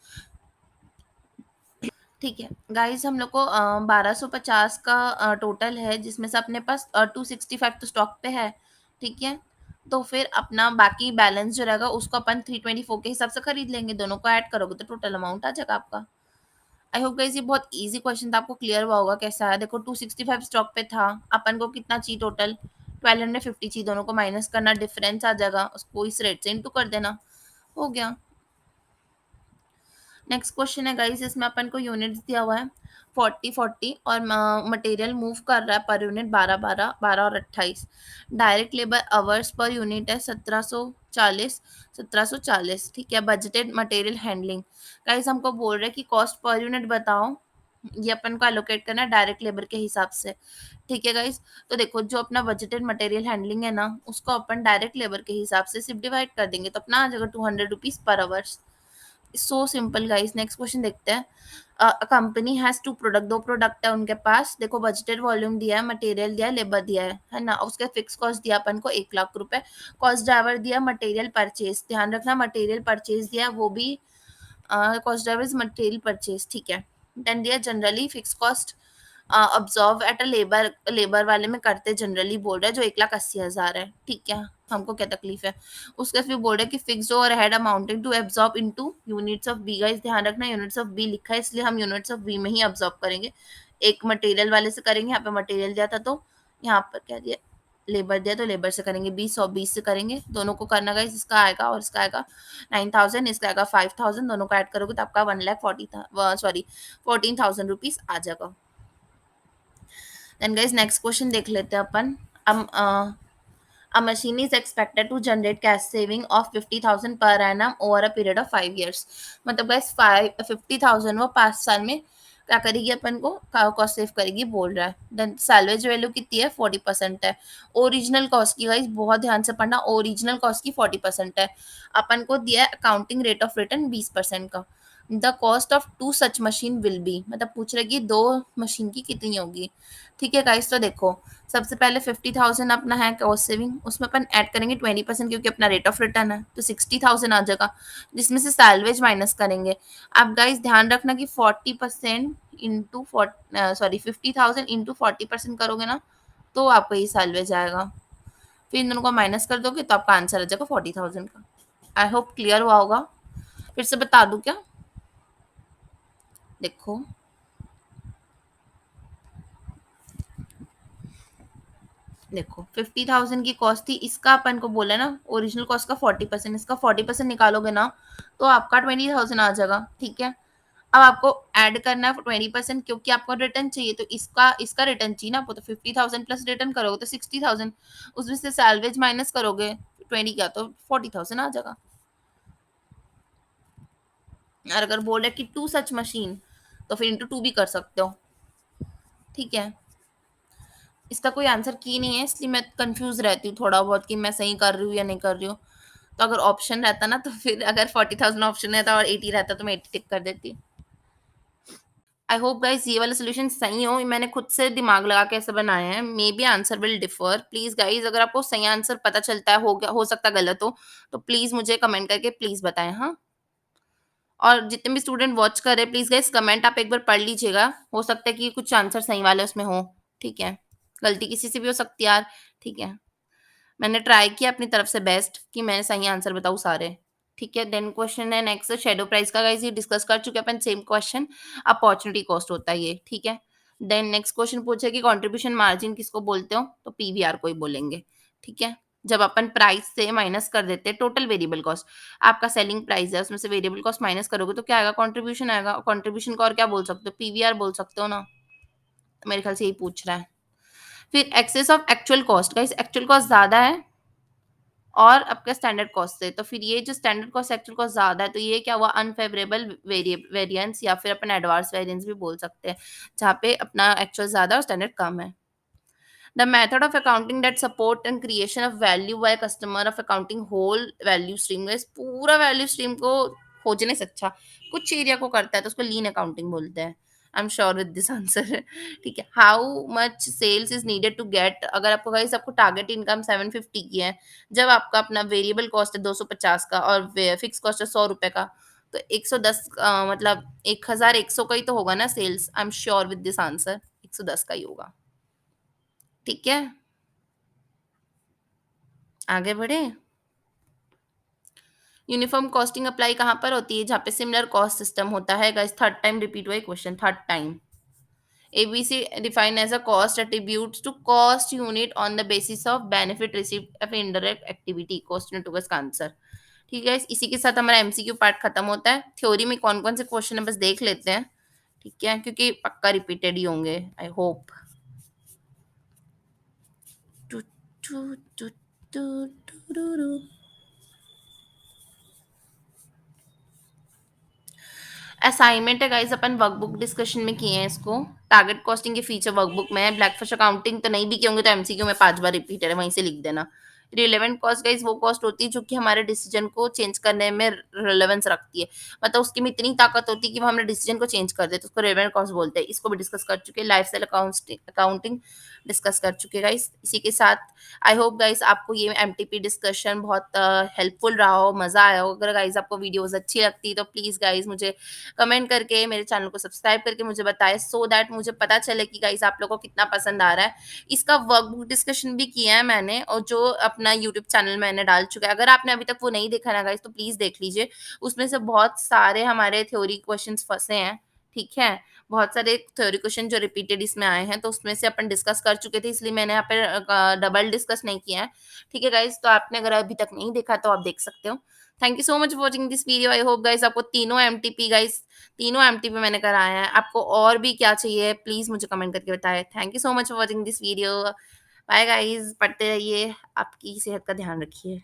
ठीक है गाइस, हम लोग को 1250 का टोटल है, जिसमें से अपने पास 265 तो स्टॉक पे है। ठीक है, तो फिर अपना बाकी बैलेंस जो रहेगा उसको अपन 324 के हिसाब से खरीद लेंगे, दोनों को ऐड करोगे तो टोटल अमाउंट आ जाएगा आपका। आई होप गाइस ये बहुत ईज़ी क्वेश्चन था, आपको क्लियर हुआ होगा कैसा है। देखो 265 स्टॉक पे था, अपन को कितना चाहिए टोटल 1250 चाहिए, दोनों को माइनस करना, डिफरेंस आ जाएगा, उसको इस रेट से इंटू कर देना, हो गया। नेक्स्ट क्वेश्चन है गाइस, इसमें अपन को यूनिट्स दिया हुआ है 40-40 और मटेरियल मूव कर रहा है पर यूनिट 12-12 और 28। Direct labour hours per unit है 1740। ठीक है। बजटेड मटेरियल हैंडलिंग, गाइस हमको बोल रहे हैं कि कॉस्ट पर यूनिट बताओ, ये अपन को एलोकेट करना है डायरेक्ट लेबर के हिसाब से। ठीक है गाइस, तो देखो जो अपना बजटेड मटेरियल हैंडलिंग है ना, उसको अपन डायरेक्ट लेबर के हिसाब से सिर्फ डिवाइड कर देंगे तो अपना आ जाएगा 200 rupees per hours. So simple guys. Next question देखते हैं। कंपनी हैज टू प्रोडक्ट, दो प्रोडक्ट है उनके पास। देखो बजटेड वॉल्यूम दिया है, मटेरियल दिया है, लेबर दिया है ना। उसका फिक्स कॉस्ट दिया अपन को 1 लाख रुपए। कॉस्ट ड्राइवर दिया, मटेरियल परचेज, ध्यान रखना मटेरियल परचेज दिया वो भी, cost driver is material purchase. ठीक है। देन दिया generally fix cost absorb at a labour, labour वाले में करते जनरली बोल रहा है जो 1,80,000 है। ठीक है, हमको क्या तकलीफ है। उसके फिर बोल रहा है कि fix overhead amounting to absorb into units of B. Guys ध्यान रखना यूनिट्स ऑफ बी लिखा है इसलिए हम यूनिट्स ऑफ बी में ही अब्जॉर्ब करेंगे। एक मटेरियल वाले से करेंगे, यहाँ पे मटेरियल दिया था तो यहाँ पर क्या दिया, लेबर दिया तो लेबर से करेंगे, 20 से करेंगे, दोनों को करना गाइस। इसका आएगा और इसका आएगा 9,000, इसका आएगा 5,000, दोनों को ऐड करोगे तो आपका 1,40,000 सॉरी 14,000 रुपीज आ जाएगा। देन गाइस नेक्स्ट क्वेश्चन देख लेते हैं अपन। A machine is expected to generate cash saving of 50,000 per annum over a period of 5 years। मतलब गाइस 50,000 वो 5 साल में क्या करेगी, अपन को कॉस्ट सेव करेगी बोल रहा है। देन सैलवेज वैल्यू कितनी है, 40% है। ओरिजिनल कॉस्ट की गाइस बहुत ध्यान से पढ़ना, ओरिजिनल कॉस्ट की 40% है। अपन को दिया है अकाउंटिंग रेट ऑफ रिटर्न 20% का। The cost of two such machine will be, मतलब पूछ रहे कि दो मशीन की कितनी होगी। ठीक है गाइस, तो देखो सबसे पहले 50,000 अपना है कॉस्ट सेविंग, उसमें अपन ऐड करेंगे 20% क्योंकि अपना रेट ऑफ रिटर्न है तो 60,000 आ जाएगा, जिसमें से सैलवेज माइनस करेंगे। अब गाइस ध्यान रखना कि 40% इंटू सॉरी 50,000 इंटू 40% करोगे ना तो आपको ये सैलवेज आएगा। फिर इन दोनों को माइनस कर दोगे तो आपका आंसर आ जाएगा 40,000 का। आई होप क्लियर हुआ होगा। फिर से बता दूं क्या, देखो देखो 50,000 की कॉस्ट थी, इसका अपन को बोला ना ओरिजिनल कॉस्ट का 40%, इसका 40% निकालोगे ना तो आपका 20,000 आ जाएगा। ठीक है। अब आपको ऐड करना है 20% क्योंकि आपको रिटर्न चाहिए तो इसका इसका रिटर्न चाहिए ना आपको, तो 50,000 प्लस रिटर्न करोगे तो 60,000, उसमें से सैलवेज माइनस करोगे 20 का तो 40,000 आ जाएगा। और अगर बोल रहे कि टू सच मशीन तो फिर इंटू टू भी कर सकते हो। ठीक है। इसका कोई आंसर की नहीं है इसलिए मैं कंफ्यूज रहती हूँ थोड़ा बहुत कि मैं सही कर रही हूँ या नहीं कर रही हूँ। तो अगर ऑप्शन रहता ना तो फिर अगर 40,000 ऑप्शन रहता और 80 रहता तो मैं 80 टिक कर देती। आई होप गाइस ये वाला सोल्यूशन सही हो, मैंने खुद से दिमाग लगा के ऐसे बनाया है। May be answer will differ. Please guys अगर आपको सही आंसर पता चलता है, हो गया हो सकता है गलत हो, तो प्लीज मुझे कमेंट करके प्लीज बताएं। हाँ, और जितने भी स्टूडेंट वॉच कर रहे हैं प्लीज गाइस कमेंट आप एक बार पढ़ लीजिएगा, हो सकता है कि कुछ आंसर सही वाले उसमें हो। ठीक है, गलती किसी से भी हो सकती है यार। ठीक है, मैंने ट्राई किया अपनी तरफ से बेस्ट कि मैं सही आंसर बताऊँ सारे। ठीक है, देन क्वेश्चन है नेक्स्ट शैडो प्राइस का। गाइस ये डिस्कस कर चुके हैं अपन सेम क्वेश्चन। अपॉर्चुनिटी कॉस्ट होता है ये। ठीक है। देन नेक्स्ट क्वेश्चन पूछा कि कंट्रीब्यूशन मार्जिन किसको बोलते हो, तो पीवीआर को ही बोलेंगे। ठीक है। जब अपन प्राइस से माइनस कर देते हैं टोटल वेरिएबल कॉस्ट, आपका सेलिंग प्राइस है उसमें से वेरिएबल कॉस्ट माइनस करोगे तो क्या आएगा, कंट्रीब्यूशन आएगा। कंट्रीब्यूशन को और क्या बोल सकते हो, पीवीआर बोल सकते हो ना। तो मेरे ख्याल से यही पूछ रहा है। फिर excess of actual cost, guys actual cost ज्यादा है और आपका स्टैंडर्ड कॉस्ट से, तो फिर ये जो स्टैंडर्ड कॉस्ट एक्चुअल कॉस्ट ज़्यादा है तो ये क्या हुआ, अनफेवरेबल वेरिएंस या फिर अपन एडवांस वेरिएंस भी बोल सकते हैं, जहाँ पे अपना एक्चुअल ज़्यादा और स्टैंडर्ड कम है। The method of accounting that support and creation of value by customer of accounting whole value stream, इस पूरा वैल्यू स्ट्रीम को खोजने से अच्छा कुछ एरिया को करता है तो उसको लीन अकाउंटिंग बोलते हैं। I am sure with this answer. ठीक है। How much sales is needed to get, अगर आपको गाइस आपको टारगेट इनकम 750 की है, जब आपका अपना वेरिएबल कॉस्ट है 250 का और फिक्स कॉस्ट है 100 रुपए का, तो 110 मतलब 1,100 का ही तो होगा ना sales. I am sure with this answer 110 का ही होगा। ठीक है। आगे बढ़े। यूनिफॉर्म कॉस्टिंग अप्लाई कहाँ पर होती है? जहाँ पे सिमिलर कॉस्ट सिस्टम होता है गाइस। थर्ड टाइम रिपीट हुआ है question, third time. ABC defined as a cost attributes to cost unit on the basis of benefit received of indirect activity. Question two का इसका आंसर। ठीक है, इसी के साथ हमारा MCQ पार्ट खत्म होता है। थ्योरी में कौन कौन से क्वेश्चन है बस देख लेते हैं। ठीक है, क्योंकि पक्का रिपीटेड ही होंगे, I hope. Two two two two two assignment है गाइस, अपन वर्कबुक डिस्कशन में किए हैं इसको। टारगेट कॉस्टिंग के फीचर वर्कबुक में है। ब्लैकफिश अकाउंटिंग तो नहीं भी किए होंगे तो एमसीक्यू में 5 बार रिपीटेड है, वहीं से लिख देना। रिलेवेंट कॉस्ट गाइस वो कॉस्ट होती है जो कि हमारे डिसीजन को चेंज करने में रिलेवेंस रखती है। मतलब उसकी में इतनी ताकत होती है कि वो हमारे डिसीजन को चेंज कर दे, तो उसको रिलेवेंट कॉस्ट बोलते हैं। इसको भी डिस्कस कर चुके हैं। लाइफ स्टाइल अकाउंटिंग डिस्कस कर चुके हैं गाइस। इसी के साथ आई होप गाइस आपको ये एमटीपी डिस्कशन बहुत हेल्पफुल रहा हो, मजा आया हो। अगर गाइस आपको वीडियोस अच्छी लगती है तो प्लीज गाइस मुझे कमेंट करके, मेरे चैनल को सब्सक्राइब करके मुझे बताएं, सो दैट मुझे पता चले कि गाइस आप लोगों को कितना पसंद आ रहा है। इसका वर्कबुक डिस्कशन भी किया है मैंने, और जो अपना यूट्यूब चैनल मैंने डाल चुका है। अगर आपने अभी तक वो नहीं देखा ना गाइस तो प्लीज देख लीजिए। उसमें से बहुत सारे हमारे थ्योरी क्वेश्चंस फंसे हैं। ठीक है, बहुत सारे थ्योरी क्वेश्चन जो रिपीटेड इसमें आए हैं, तो उसमें से अपन डिस्कस कर चुके थे, इसलिए मैंने यहाँ पे डबल डिस्कस नहीं किया है। ठीक है गाइस, तो आपने अगर अभी तक नहीं देखा तो आप देख सकते हो। Thank you so much for watching this video. I hope guys आपको तीनों एमटीपी गाइस, तीनों एमटीपी मैंने कराया है। आपको और भी क्या चाहिए प्लीज मुझे कमेंट करके बताएं। Thank you so much for watching this video. Bye guys, पढ़ते रहिए, आपकी सेहत का ध्यान रखिए।